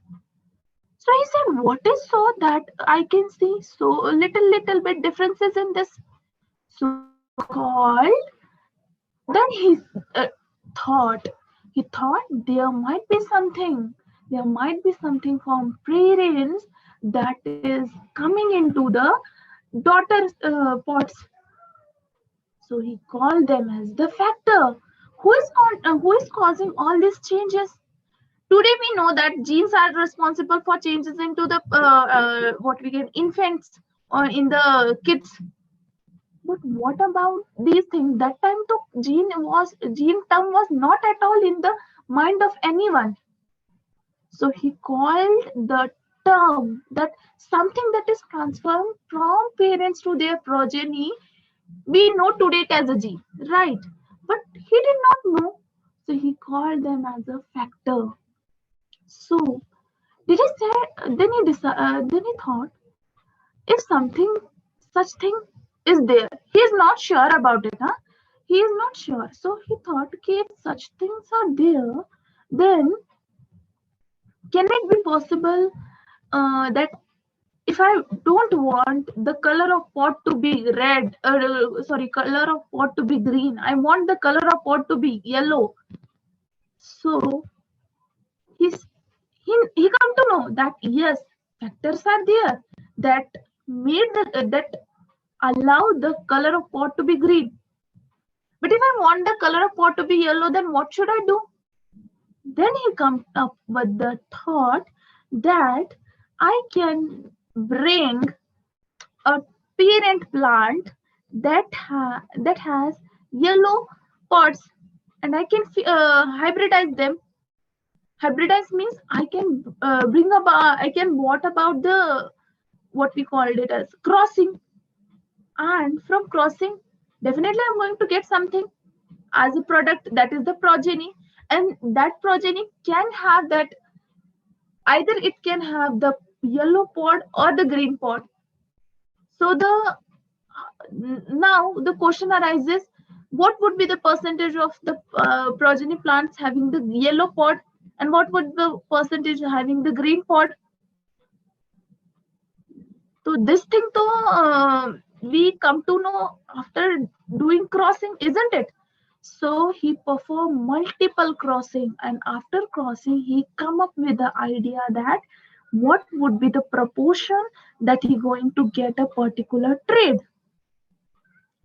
So he said, what is so that I can see so little bit differences in this? So called, then he thought there might be something from parents that is coming into the daughter's pots. So he called them as the factor. Who is causing all these changes? Today we know that genes are responsible for changes into the what we get infants or in the kids. But what about these things? That time the gene term was not at all in the mind of anyone. So he called the term that something that is transferred from parents to their progeny. We know today it as a gene, right? But he did not know. So he called them as a factor. So did he say? Then he thought, if such thing is there, he is not sure about it, huh? He is not sure. So he thought, okay, if such things are there, then can it be possible that if I don't want the color of pot to be red, color of pot to be green, I want the color of pot to be yellow. So he come to know that yes, factors are there that made that allow the color of pot to be green. But if I want the color of pot to be yellow, then what should I do? Then he comes up with the thought that I can bring a parent plant that has yellow pods, and I can hybridize them. Hybridize means I can what about the what we called it as crossing, and from crossing definitely I'm going to get something as a product, that is the progeny, and that progeny can have that, either it can have the yellow pod or the green pod. So now the question arises, what would be the percentage of the progeny plants having the yellow pod, and what would the percentage having the green pod? So this thing we come to know after doing crossing, isn't it? So he performed multiple crossing, and after crossing he come up with the idea that what would be the proportion that he going to get a particular trade.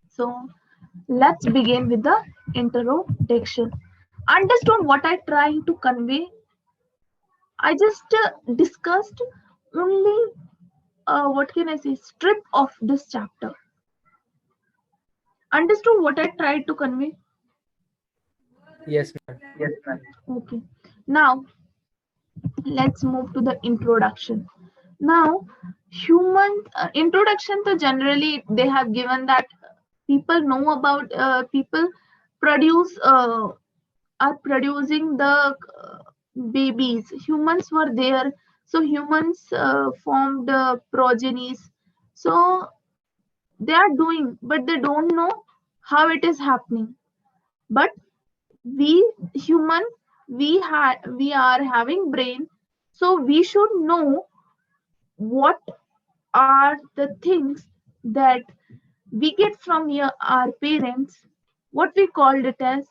So let's begin with the introduction. Understand what I trying to convey? I just discussed only what can I say, strip of this chapter. Understood what I tried to convey? Yes, ma'am. Okay. Now let's move to the introduction. Now, human introduction to generally they have given that people know about people produce are producing the babies. Humans were there, so humans formed progenies. So they are doing, but they don't know how it is happening. But we human, we are having brain, so we should know what are the things that we get from our parents, what we called it as,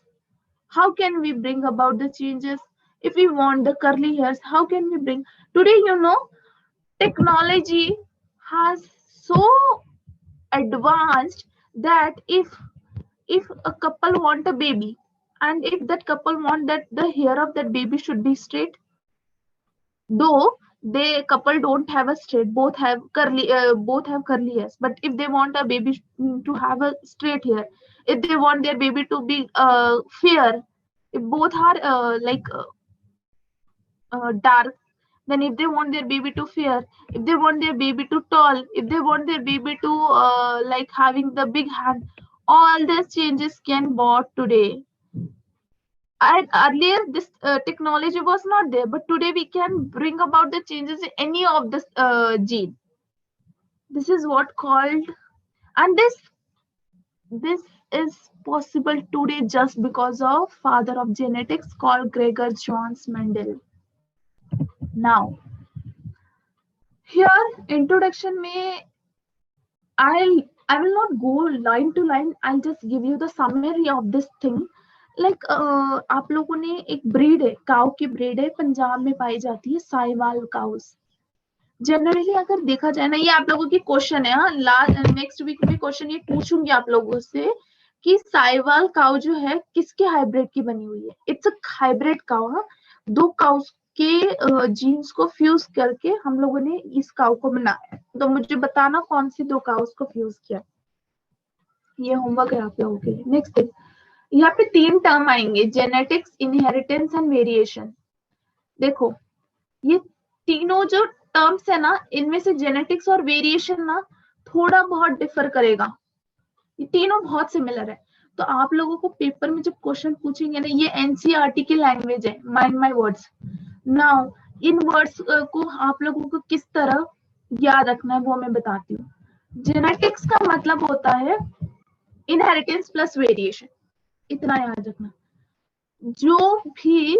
how can we bring about the changes. If we want the curly hairs, how can we bring today, technology has so advanced that if a couple want a baby, and if that couple want that the hair of that baby should be straight, though they couple don't have a straight, both have curly hairs, but if they want a baby to have a straight hair, if they want their baby to be fair, if both are dark, then if they want their baby to fair, if they want their baby to tall, if they want their baby to like having the big hand, all these changes can bought today. And earlier this technology was not there, but today we can bring about the changes in any of this gene. This is what called, and this is possible today just because of father of genetics called Gregor Johannes Mendel. Now here introduction may I will not go line to line. I'll just give you the summary of this thing. Like आप लोगों ने एक breed है, cow की breed है, पंजाब में पाई जाती है साहिवाल काउस. जनरली अगर देखा जाए ना, ये आप लोगों की क्वेश्चन है, नेक्स्ट वीक में क्वेश्चन ये पूछूंगी आप लोगों से कि साहिवाल काउ जो है किसके हाइब्रिड की बनी हुई है. It's a hybrid cow. दो काउस के जीन्स को फ्यूज करके हम लोगों ने इस काउ को बनाया. तो मुझे बताना कौन सी दो काउस को फ्यूज किया. ये होमवर्क है आप लोगों के लिए. नेक्स्ट यहाँ पे 3 टर्म आएंगे, जेनेटिक्स, इनहेरिटेंस एंड वेरिएशन. देखो ये तीनों जो टर्म्स है ना, इनमें से जेनेटिक्स और वेरिएशन ना थोड़ा बहुत डिफर करेगा. ये तीनों बहुत सिमिलर है. तो आप लोगों को पेपर में जब क्वेश्चन पूछेंगे ना, ये एनसीईआरटी की लैंग्वेज है, mind my words. Now in words को आप लोगों को किस तरह याद रखना है वो मैं बताती हूँ. जेनेटिक्स का मतलब होता है इनहेरिटेंस प्लस वेरिएशन. इतना याद रखना. जो भी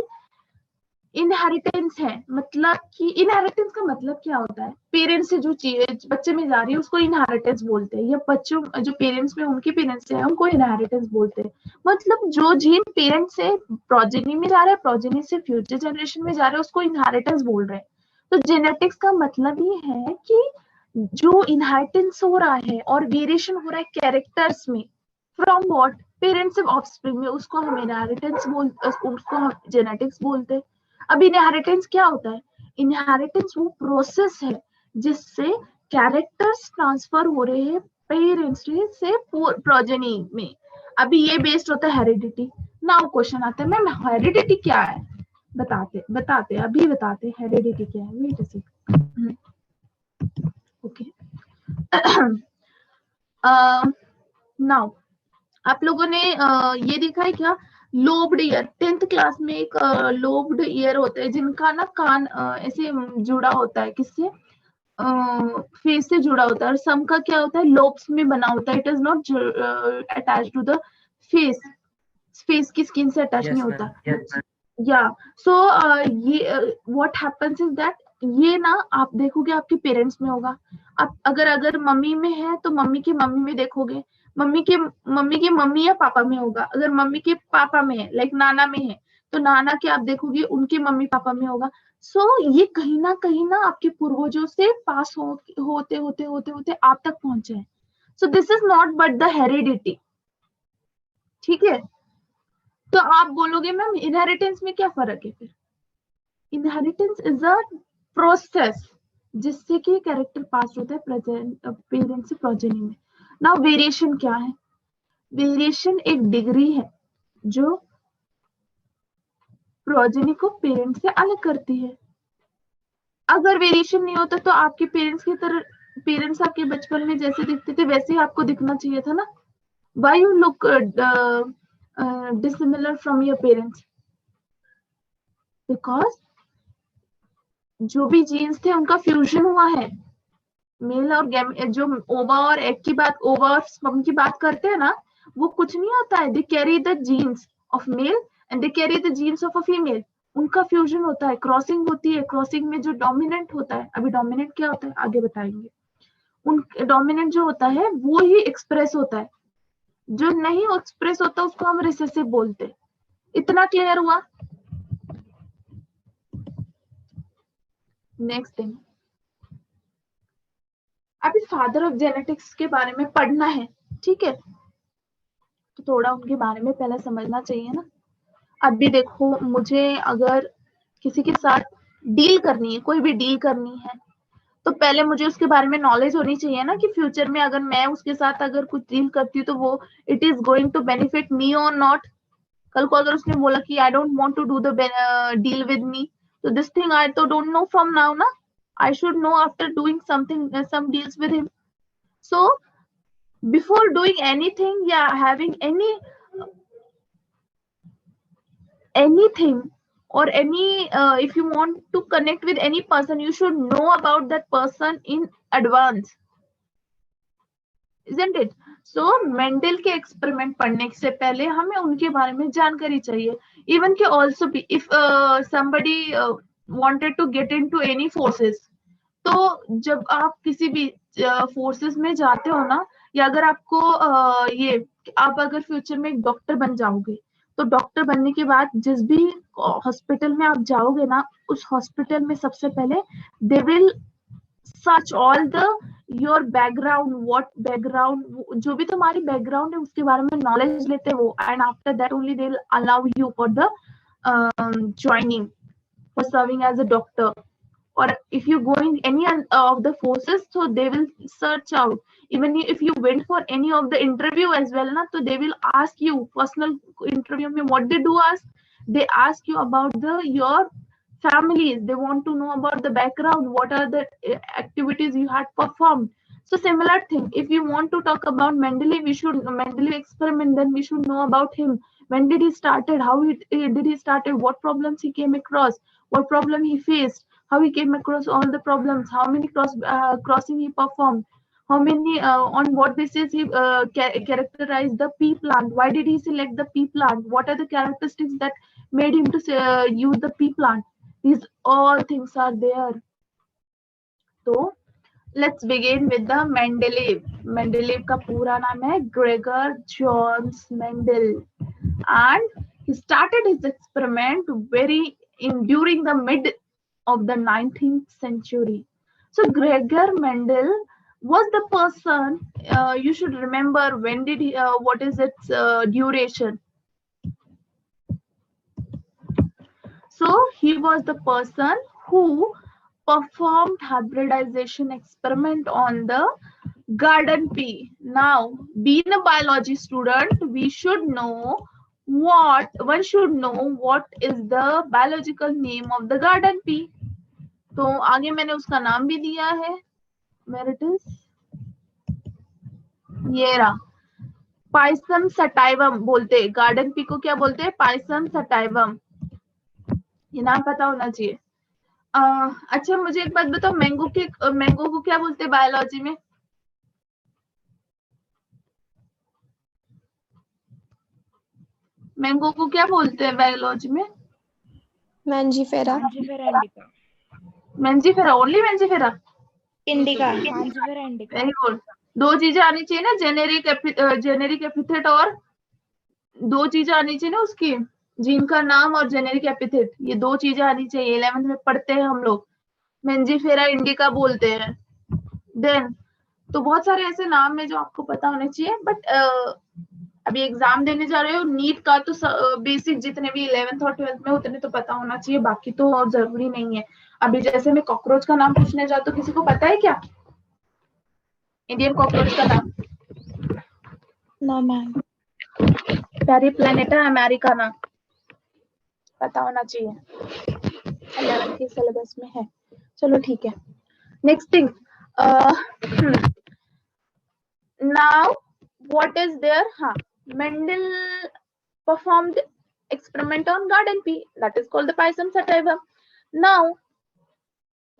इनहेरिटेंस है, मतलब कि इनहेरिटेंस का मतलब क्या होता है, पेरेंट्स से जो चीज बच्चे में जा रही है उसको इनहेरिटेंस बोलते हैं, या बच्चों जो पेरेंट्स में उनके पेरेंट्स से है उनको इनहेरिटेंस बोलते हैं. मतलब जो जीन पेरेंट्स से प्रोजेनी में जा रहा है, प्रोजेनी से फ्यूचर जनरेशन में जा रहा है, उसको इनहेरिटेंस बोल रहे हैं. तो जेनेटिक्स का मतलब ये है कि जो इनहेरिटेंस हो रहा है और वेरिएशन हो रहा है कैरेक्टर्स में, फ्रॉम व्हाट, पेरेंट्स से ऑफस्प्रिंग में, उसको हम इनहेरिटेंस उसको हम जेनेटिक्स बोलते हैं. अब इनहेरिटेंस क्या होता है? इनहेरिटेंस वो प्रोसेस है जिससे कैरेक्टर्स ट्रांसफर हो रहे हैं पेरेंट्स से प्रोजेनी में. अभी ये बेस्ड होता है हेरिडिटी. नाउ क्वेश्चन आता है, मैम हेरिडिटी क्या है? बताते अभी बताते हेरिडिटी क्या है. Wait a second. Okay. Now आप लोगों ने ये देखा है क्या, लोब्ड ईयर. 10th क्लास में एक लोब्ड ईयर होता है जिनका ना कान ऐसे जुड़ा होता है, किससे, फेस से जुड़ा होता है. और सम का क्या होता है, लोब्स में बना होता है. It is not attached to the face. Face की स्किन से अटैच नहीं होता. या सो ये व्हाट हैपेंस इज दैट, ये ना आप देखोगे आपके पेरेंट्स में होगा. आप अगर मम्मी में है तो मम्मी की मम्मी में देखोगे, मम्मी के मम्मी या पापा में होगा. अगर मम्मी के पापा में है, लाइक नाना में है, तो नाना के आप देखोगे उनके मम्मी पापा में होगा. सो ये कहीं ना आपके पूर्वजों से पास होते होते आप तक पहुंचे हैं. So this is not but the heredity. ठीक है. तो आप बोलोगे मैम इनहेरिटेंस में क्या फर्क है फिर? इनहेरिटेंस इज अ प्रोसेस जिससे कि कैरेक्टर पास होता है पेरेंट से प्रोजेनी में। नाउ वेरिएशन क्या है? वेरिएशन एक डिग्री है जो प्रोजेनी को पेरेंट से अलग करती है। अगर वेरिएशन नहीं होता तो आपके पेरेंट्स की तरह, पेरेंट्स आपके बचपन में जैसे दिखते थे वैसे ही आपको दिखना चाहिए था ना। Why you look dissimilar from your parents? Because जो भी जीन्स थे उनका फ्यूजन हुआ है। मेल और जो ओवा और एग की बात, ओवा और स्पर्म की बात करते हैं ना, वो कुछ नहीं होता है। They carry the jeans of male and they carry the jeans of a female. उनका फ्यूजन होता है, क्रॉसिंग होती है। क्रॉसिंग में जो डोमिनेंट होता है, अभी डोमिनेंट क्या होता है आगे बताएंगे। उन डोमिनेंट जो होता है वो ही एक्सप्रेस होता है, जो नहीं एक्सप्रेस होता उसको हम रिसेसिव बोलते हैं। इतना क्लियर हुआ? नेक्स्ट थिंग, अभी फादर ऑफ जेनेटिक्स के बारे में पढ़ना है, ठीक है, तो थोड़ा उनके बारे में पहले समझना चाहिए ना। अभी देखो, मुझे अगर किसी के साथ डील करनी है, कोई भी डील करनी है, तो पहले मुझे उसके बारे में नॉलेज होनी चाहिए ना कि फ्यूचर में अगर मैं उसके साथ अगर कुछ डील करती हूँ तो वो it is going to benefit me और नॉट। कल को अगर उसने बोला कि I don't want to do the deal with me, तो दिस थिंग आई तो डोंट नो फ्रॉम नाउ ना, I should know after doing something, some deals with him. So before doing anything, yeah, having anything or any if you want to connect with any person, you should know about that person in advance, isn't it? So Mendel के experiment पढ़ने से पहले हमें उनके बारे में जानकारी चाहिए। इवन के ऑल्सो भी if somebody wanted to get into any forces, तो जब आप किसी भी फोर्सेस में जाते हो ना, या अगर आपको ये आप अगर फ्यूचर में एक डॉक्टर बन जाओगे, तो डॉक्टर बनने के बाद जिस भी हॉस्पिटल में आप जाओगे ना, उस हॉस्पिटल में सबसे पहले they will search all the your background, what background, जो भी तुम्हारी बैकग्राउंड है उसके बारे में नॉलेज लेते हैं वो, and after that only they will allow you for the joining for serving as a doctor. Or if you go in any of the forces, so they will search out. Even if you went for any of the interview as well na, so they will ask you personal interview में what they do ask, they ask you about your families, they want to know about the background, what are the activities you had performed. So similar thing, if you want to talk about Mendeleev experiment, then we should know about him. When did he started, how did he started, what problems he came across, what problem he faced, how he came across all the problems, how many crossing he performed, how many on what basis he characterized the pea plant, why did he select the pea plant, what are the characteristics that made him to use the pea plant. These all things are there. So let's begin with the Mendeleev. Mendeleev का पूरा नाम है Gregor Johannes Mendel, and he started his experiment during the mid of the 19th century. So Gregor Mendel was the person, you should remember when did he, what is its duration. So he was the person who performed hybridization experiment on the garden pea. Now, being a biology student, we should know one should know what is the biological name of the garden pea. तो आगे मैंने उसका नाम भी दिया है, मेरिटिस, ये रहा, पाइसम सटाइवम बोलते हैं। गार्डन पी को क्या बोलते हैं? Pisum sativum. ये नाम पता होना चाहिए। अच्छा मुझे एक बात बताओ, मैंगो को क्या बोलते हैं बायोलॉजी में? मैंगो को क्या बोलते हैं बायोलॉजी में? Mangifera. Mangifera, only Mangifera, indica. Very good. दो चीजें आनी चाहिए ना, जेनेरिक एपिथेट, और दो चीजें आनी चाहिए ना उसकी, जीन का नाम और जेनेरिक एपिथेट, ये दो चीजें आनी चाहिए। 11th में पढ़ते हैं हम लोग, मैंजीफेरा इंडिका बोलते हैं। देन तो बहुत सारे ऐसे नाम है जो आपको पता होने चाहिए, बट अभी एग्जाम देने जा रहे हो नीट का, तो बेसिक जितने भी 11th और 12th में उतने तो पता होना चाहिए, बाकी तो और जरूरी नहीं है। अभी जैसे मैं कॉकरोच का नाम पूछने जाता हूँ, किसी को पता है क्या इंडियन कॉकरोच का नाम? No, ma'am. प्यारी प्लेनेटा अमेरिकाना, पता होना चाहिए, 11th के सिलेबस में है। चलो ठीक है, next thing, now what is there? हाँ, Mendel performed experiment on garden pea, that is called the Pisum sativa. Now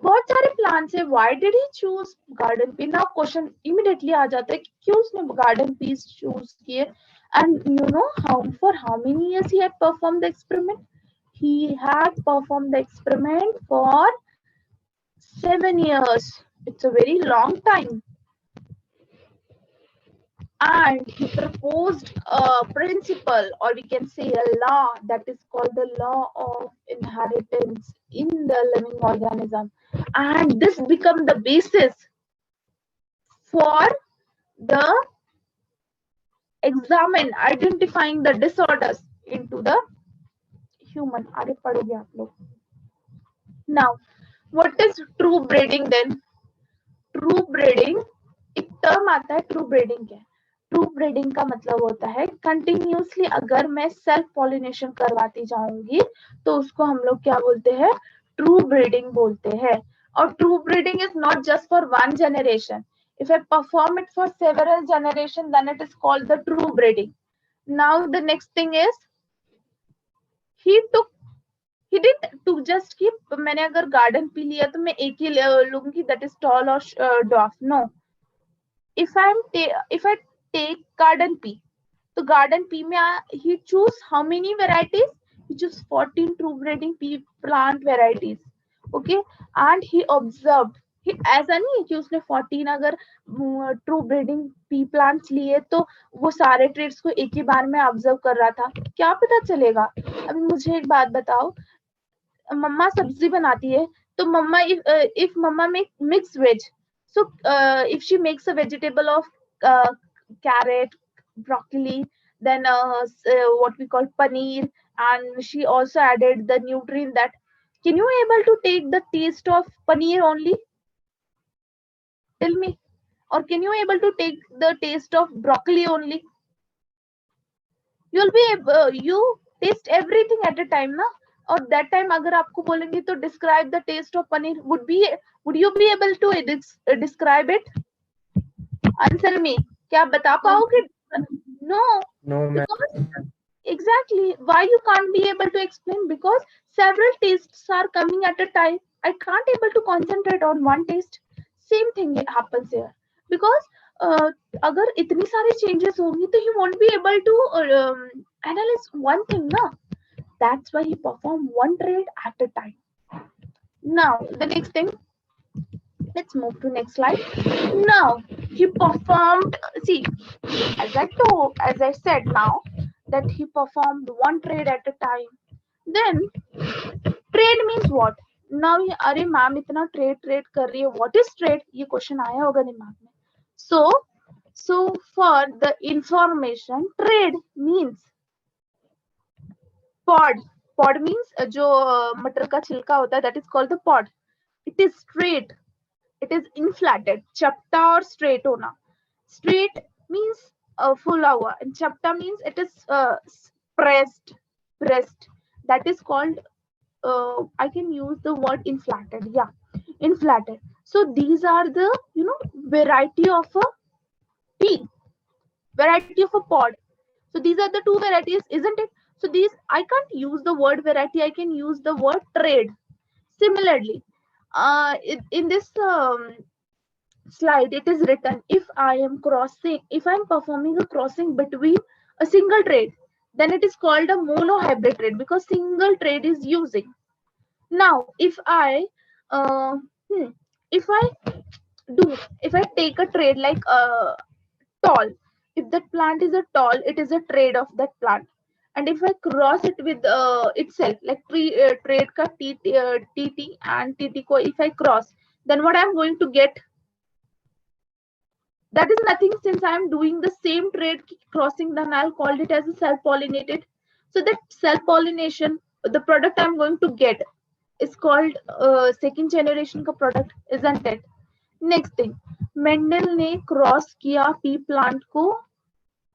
बहुत सारे प्लांट्स है, why did he choose garden pea? Now question immediately आ जाता है कि क्यों उसने garden peas choose किए, and you know for how many years he had performed the experiment? He had performed the experiment for 7 years. It's a very long time. And he proposed a principle, or we can say a law, that is called the law of inheritance in the living organism. And this become the basis for the identifying the disorders into the human. आगे पढ़ोगे आप लोग. Now, what is true breeding then? True breeding, एक term आता है true breeding क्या है? True breeding का मतलब होता है कंटिन्यूसली अगर मैं सेल्फ पॉलिनेशन करवाती जाऊंगी तो उसको हम लोग क्या बोलते हैं? ट्रू ब्रीडिंग बोलते हैं. और true breeding is not just for one generation. If I perform it for several generations, then it is called the true breeding. Now the next thing is he didn't to just keep, मैंने अगर garden pea लिया तो मैं एक ही लूंगी, that is tall or dwarf. No. If I take garden pea, तो garden pea में he choose how many varieties? He choose 14 true breeding pea plant varieties. Okay, and he observed. ऐसा नहीं है कि उसने 14 अगर ट्रू ब्रीडिंग पी प्लांट्स लिए तो वो सारे ट्रेड्स को एक ही बार में ऑब्जर्व कर रहा था, क्या पता चलेगा? अभी मुझे एक बात बताओ, मम्मा सब्जी बनाती है तो मम्मा if mama make mixed veg, so if she makes a vegetable of carrot, broccoli, then what we call paneer, and she also added the nutrient that, can you able to take the taste of paneer only? Tell me. Or can you able to take the taste of broccoli only? You'll be you taste everything at a time ना. और that time अगर आपको बोलेंगे तो describe the taste of paneer, would you be able to describe it? Answer me. क्या बता पाओगे? No. No, ma'am. Because exactly why you can't be able to explain, because several tastes are coming at a time. I can't able to concentrate on one taste. Same thing happens here, because अगर इतनी सारी changes होंगी तो you won't be able to analyze one thing ना. That's why he performed one trade at a time. Now the next thing, let's move to next slide. Now he performed, see, as I said now, that he performed one trade at a time. Then trade means what? Now अरे ma'am इतना trade कर रही है, what is trade? ये question आया होगा दिमाग में. So for the information, trade means pod means जो मटर का छिलका होता है, that is called the pod. It is straight, it is inflated, चपटा और straight होना. Straight means फुला हुआ, and chapta means it is pressed. That is called I can use the word inflated. Yeah, inflated. So these are the variety of a pea, variety of a pod. So these are the two varieties, isn't it? So these, I can't use the word variety, I can use the word trade. Similarly, in this slide it is written, if I am performing a crossing between a single trade, then it is called a monohybrid trade, because single trade is using. Now if I take a trade like tall, if that plant is a tall, it is a trade of that plant. And if I cross it with itself, like trade ka TT and TT ko if I cross, then what I'm going to get? That is nothing, since I am doing the same trait crossing, then I'll call it as a self-pollinated. So that self-pollination, the product I'm going to get is called second generation का product, isn't it? Next thing, Mendel ने cross किया P plant को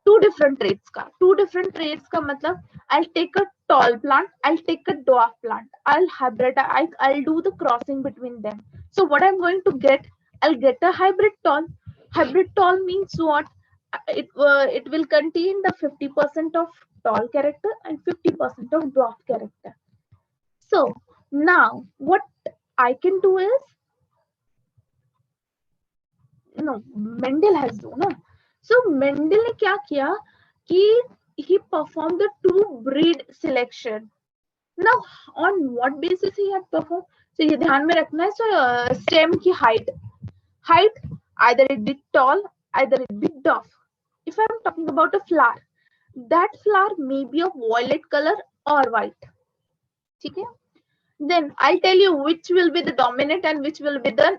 two different traits का मतलब I'll take a tall plant, I'll take a dwarf plant, I'll do the crossing between them. So what I'm going to get, I'll get a hybrid tall. Hybrid tall means what? It will contain the 50% of tall character and 50% of dwarf character. So now what I can do is, no, Mendel has do na. So Mendel ने क्या किया कि he performed the two breed selection. Now on what basis he had performed? So ये ध्यान में रखना है. So stem की height, either it be tall, either it be dwarf. If I'm talking about a flower, that flower may be of violet color or white. ठीक है? Then I'll tell you which will be the dominant and which will be the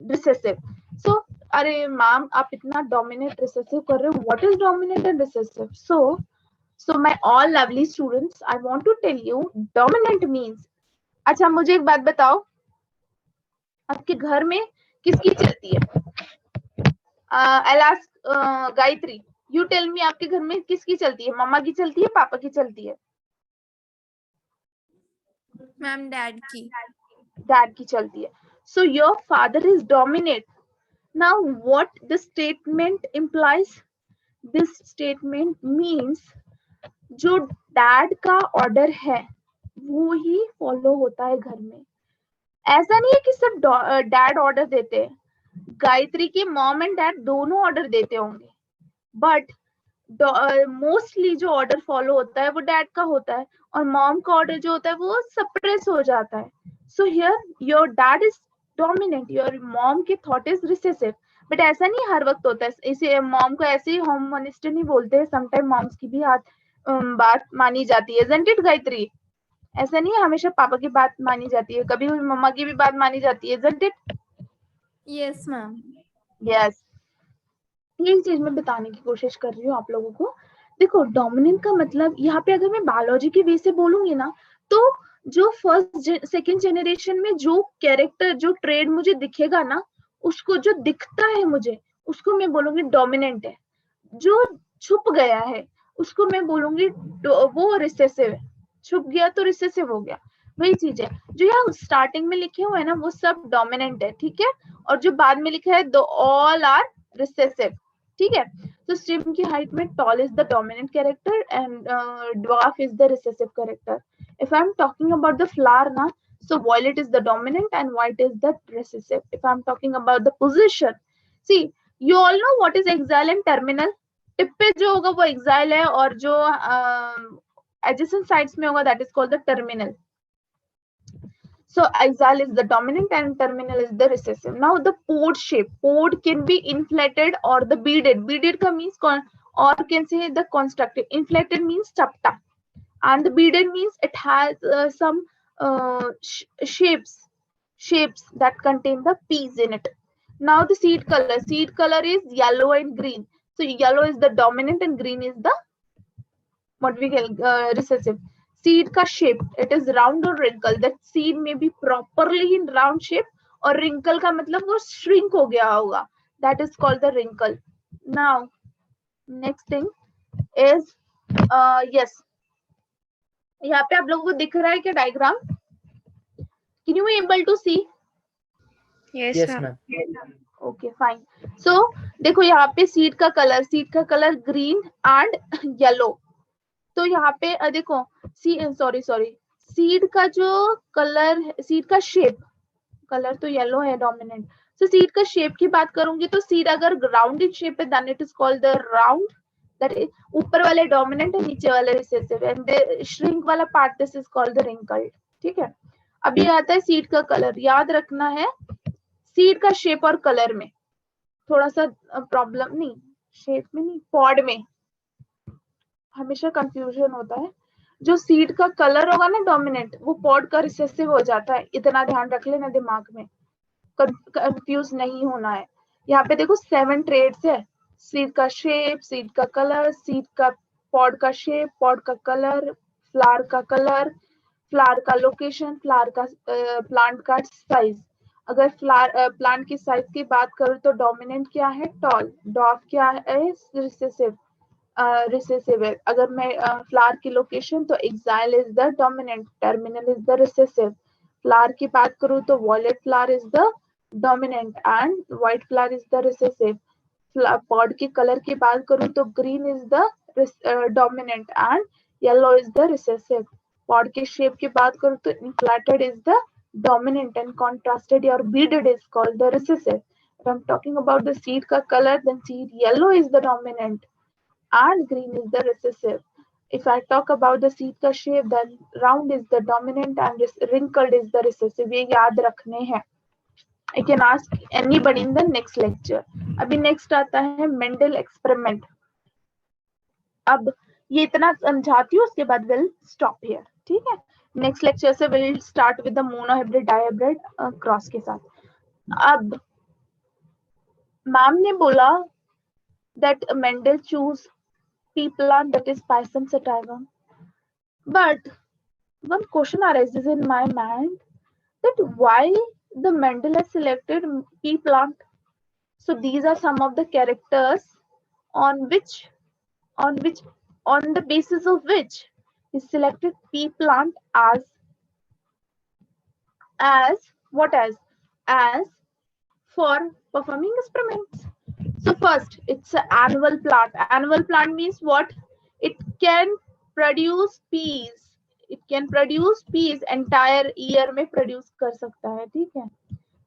recessive. So अरे ma'am आप इतना dominant recessive कर रहे हो, what is dominant and recessive? So my all lovely students, I want to tell you dominant means, अच्छा मुझे एक बात बताओ, आपके घर में किसकी चलती है? I'll ask Gayatri, you tell me आपके घर में किसकी चलती है? मम्मा की चलती है, पापा की चलती है? मैम डैड की चलती है. So your father is dominant. Now what the statement implies? This statement means जो डैड का ऑर्डर है वो ही फॉलो होता है घर में. ऐसा नहीं है कि सिर्फ डैड ऑर्डर देते हैं. गायत्री के मॉम एंड डैड दोनों ऑर्डर देते होंगे, बट मोस्टली जो ऑर्डर फॉलो होता है वो डैड का होता है और मॉम का ऑर्डर जो होता है वो सप्रेस हो जाता है. So here your dad is dominant, your mom की थॉट इज रिसेसिव. बट ऐसा नहीं हर वक्त होता है. इसे मॉम को ऐसे ही होम मिनिस्टर नहीं बोलते हैं, समटाइम मॉम्स की भी बात मानी जाती है. isn't it Gayatri? ऐसा नहीं है हमेशा पापा की बात मानी जाती है, कभी मम्मा की भी बात मानी जाती है. isn't it? Yes ma'am. Yes, यही चीज मैं बताने की कोशिश कर रही हूँ आप लोगों को. देखो डोमिनेंट का मतलब यहाँ पे अगर मैं बायोलॉजी के वे से बोलूंगी ना, तो जो फर्स्ट सेकंड जनरेशन में जो कैरेक्टर जो ट्रेड मुझे दिखेगा ना, उसको जो दिखता है मुझे उसको मैं बोलूंगी डोमिनेंट है. जो छुप गया है उसको मैं बोलूंगी वो रिसेसिव है. छुप गया तो रिसेसिव हो गया. वही चीज है जो यहाँ स्टार्टिंग में लिखे हुए है ना, वो सब डोमिनेंट है. ठीक है, और जो बाद में लिखा है दो ऑल आर रिसेसिव. ठीक है, तो स्ट्रिम की हाइट में tall is the dominant character and dwarf is the recessive character. If I am talking about the flower ना, so violet is the dominant and white is the recessive. If I'm talking about the position, see you all know what is exile and terminal. Tip पे जो होगा वो exile है और जो adjacent sides में होगा that is called the terminal. So exile is the dominant and terminal is the recessive. Now the pod shape, pod can be inflated or the beaded. Beaded का means or can say the constructive. Inflated means chapta and the beaded means it has some shapes that contain the peas in it. Now the seed color is yellow and green. So yellow is the dominant and green is the what we call recessive. Seed का shape, it is round or wrinkle. That seed may be properly in round shape और wrinkle का मतलब वो shrink हो गया होगा. That is called the wrinkle. Now next thing is yes, यहाँ पे आप लोगों को दिख रहा है क्या diagram? Can you able to see? Yes ma'am. Okay fine. So देखो यहाँ पे सीड का कलर ग्रीन एंड येलो. तो यहाँ पे देखो सॉरी सीड का जो कलर, सीड का शेप, कलर तो येलो है डोमिनेंट. तो सीड का शेप की बात करूंगी तो सीड अगर राउंडेड शेप है then it is called the round. That is ऊपर वाले डोमिनेंट है, नीचे वाले रिसेसिव एंड श्रिंक वाला part this is called the wrinkled. ठीक है, अभी आता है सीड का कलर. याद रखना है सीड का शेप और कलर में थोड़ा सा प्रॉब्लम, नहीं शेप में नहीं, पॉड में हमेशा कंफ्यूजन होता है. जो सीड का कलर होगा ना डोमिनेंट, वो पॉड का रिसेसिव हो जाता है. इतना ध्यान रख लेना दिमाग में, कंफ्यूज नहीं होना है. यहाँ पे देखो 7 ट्रेड्स है, सीड का शेप, सीड का कलर, सीड का पॉड का शेप, पॉड का कलर, फ्लावर का कलर, फ्लावर का लोकेशन, फ्लावर का प्लांट का साइज। अगर फ्लावर प्लांट की साइज की बात करूँ तो डोमिनेंट क्या है, टॉल, डॉर्फ क्या है, रिसेसिव, रिसेसिव है। अगर मैं फ्लावर की लोकेशन तो axial is the dominant, terminal is the recessive. Flower की बात करूँ तो violet flower is the dominant and white flower is the recessive. Pod की कलर की बात करूँ तो green is the dominant and yellow is the recessive. Pod के शेप की बात करूँ तो inflated is the dominant and contrasted or beaded is called the recessive. If I'm talking about the seed का color, then seed yellow is the dominant and green is the recessive. If I talk about the seed का shape, then round is the dominant and wrinkled is the recessive. ये याद रखने हैं. I can ask anybody in the next lecture. अभी next आता है Mendel experiment. अब ये इतना समझाती हूँ, उसके बाद विल स्टॉप हियर, ठीक है। नेक्स्ट लेक्चर से will start with the monohybrid dihybrid cross के साथ। अब मैम ने बोला that Mendel choose P plant that is payasam sativum, but one question arises in my mind that why the Mendel has selected pea plant. So these are some of the characters on the basis of which he selected pea plant as what as for performing experiments. So first, it's an annual plant. Annual plant means what? It can produce peas. It can produce peas entire year में produce कर सकता है, ठीक है,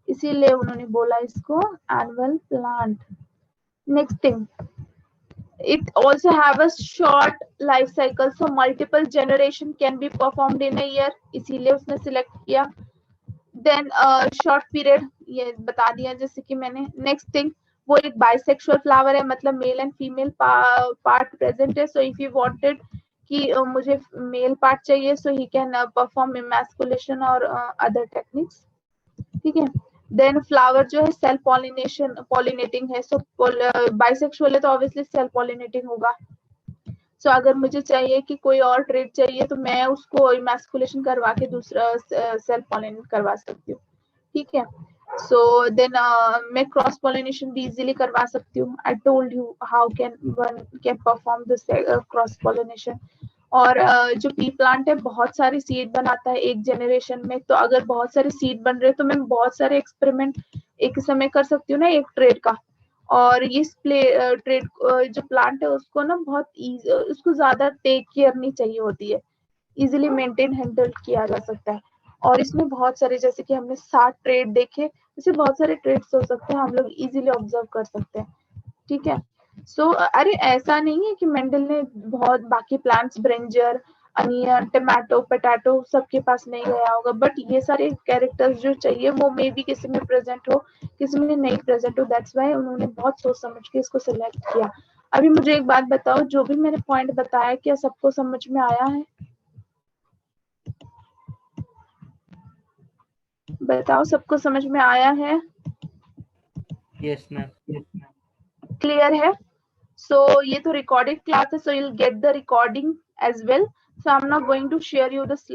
इसीलिए उन्होंने बोला इसको annual plant. Next thing, it also have a short life cycle, so multiple generation can be performed in a year, इसीलिए उसने select किया. Then short period, ये बता दिया जैसे कि मैंने. Next thing, वो एक bisexual flower है, मतलब male and female part present है. सो इफ यू वांटेड कि मुझे मेल पार्ट चाहिए, सो ही कैन परफॉर्म इमैस्कुलेशन और अदर टेक्निक्स, ठीक है. देन फ्लावर जो है सेल्फ पॉलिनेटिंग है, सो बाइसेक्सुअल है तो ऑब्वियसली सेल्फ पॉलिनेटिंग होगा. सो अगर मुझे चाहिए कि कोई और ट्रेड चाहिए तो मैं उसको इमैस्कुलेशन करवा के दूसरा सेल्फ पॉलिनेट करवा सकती हूँ, ठीक है. सो देन मैं क्रॉस पॉलिनेशन भी इजीली करवा सकती हूँ. I told you how can one can perform this cross pollination. और जो पी प्लांट है बहुत सारे सीड बनाता है एक जनरेशन में, तो अगर बहुत सारे सीड बन रहे हैं तो मैं बहुत सारे एक्सपेरिमेंट एक समय कर सकती हूँ ना एक ट्रेड का. और ये ट्रेड जो प्लांट है उसको ना बहुत उसको ज्यादा टेक केयर नहीं चाहिए होती है, इजीली मेंटेन हैंडल किया जा सकता है. और इसमें बहुत सारे, जैसे कि हमने 7 ट्रेड देखे, इससे बहुत सारे ट्रेड्स हो सकते हैं, हम लोग इजीली ऑब्जर्व कर सकते हैं, ठीक है. सो अरे ऐसा नहीं है कि मेंडल ने बहुत बाकी plants, brinjal, onion, tomato, potato सबके पास नहीं गया होगा, बट ये सारे कैरेक्टर्स जो चाहिए वो मे भी किसी में प्रेजेंट हो, किसी में नहीं प्रेजेंट हो. दैट्स व्हाई उन्होंने बहुत सोच समझ के इसको सिलेक्ट किया. अभी मुझे एक बात बताओ, जो भी मैंने पॉइंट बताया क्या सबको समझ में आया है? बताओ, सबको समझ में आया है? Yes ma'am. क्लियर है? So ये तो recorded class है, so you'll get the recording as well. So I'm not going to share you this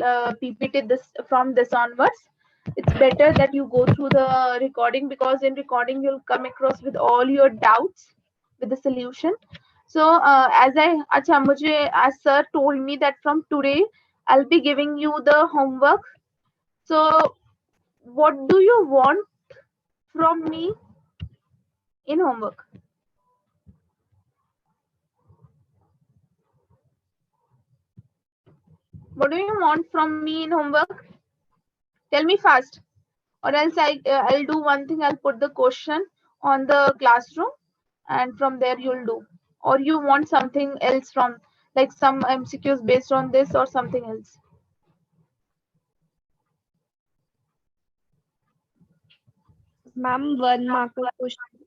PPT from this onwards. It's better that you go through the recording, because in recording you'll come across with all your doubts with the solution. So as sir told me that from today I'll be giving you the homework. So what do you want from me in homework? What do you want from me in homework? Tell me fast, or else I'll do one thing. I'll put the question on the classroom, and from there you'll do. Or you want something else from, like some MCQs based on this or something else? Ma'am, 1 marker question.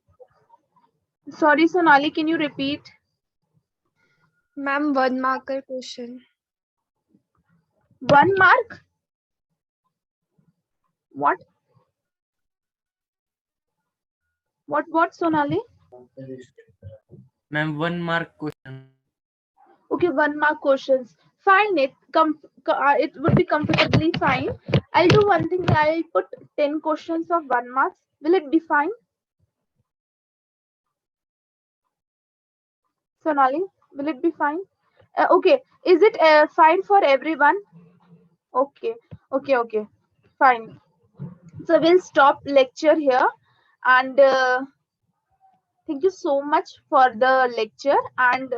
Sorry, Sonali, can you repeat? Ma'am, 1 marker question. 1 mark? What? What Sonali? Ma'am, 1 mark question. Okay, 1 mark questions. Fine, it would be comfortably fine. I'll do one thing. I'll put 10 questions of 1 mark. Will it be fine? Sonali, will it be fine? Okay, is it fine for everyone? Okay, okay, fine. So we'll stop lecture here, and thank you so much for the lecture. And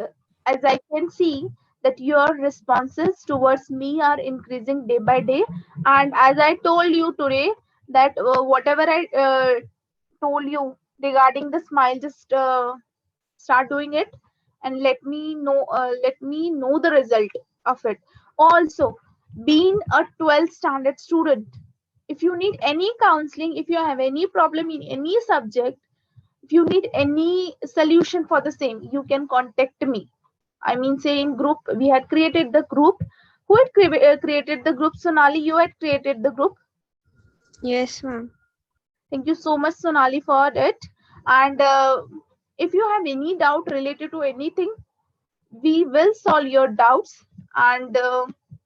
as I can see that your responses towards me are increasing day by day. And as I told you today that whatever I told you regarding the smile, just start doing it and let me know the result of it. Also, being a 12th standard student, if you need any counseling, if you have any problem in any subject, if you need any solution for the same, you can contact me. I mean, say in group, we had created the group. Who had created the group? Sonali, you had created the group. Yes, ma'am. Thank you so much, Sonali, for it. And if you have any doubt related to anything, we will solve your doubts, and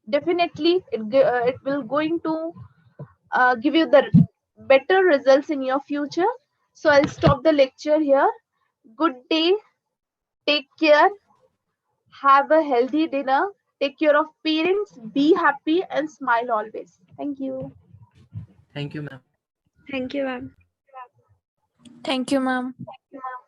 definitely it will going to give you the better results in your future. So I'll stop the lecture here. Good day. Take care. Have a healthy dinner. Take care of parents. Be happy and smile always. Thank you. Thank you, ma'am. Thank you, ma'am. Thank you, ma'am. Thank you, ma'am.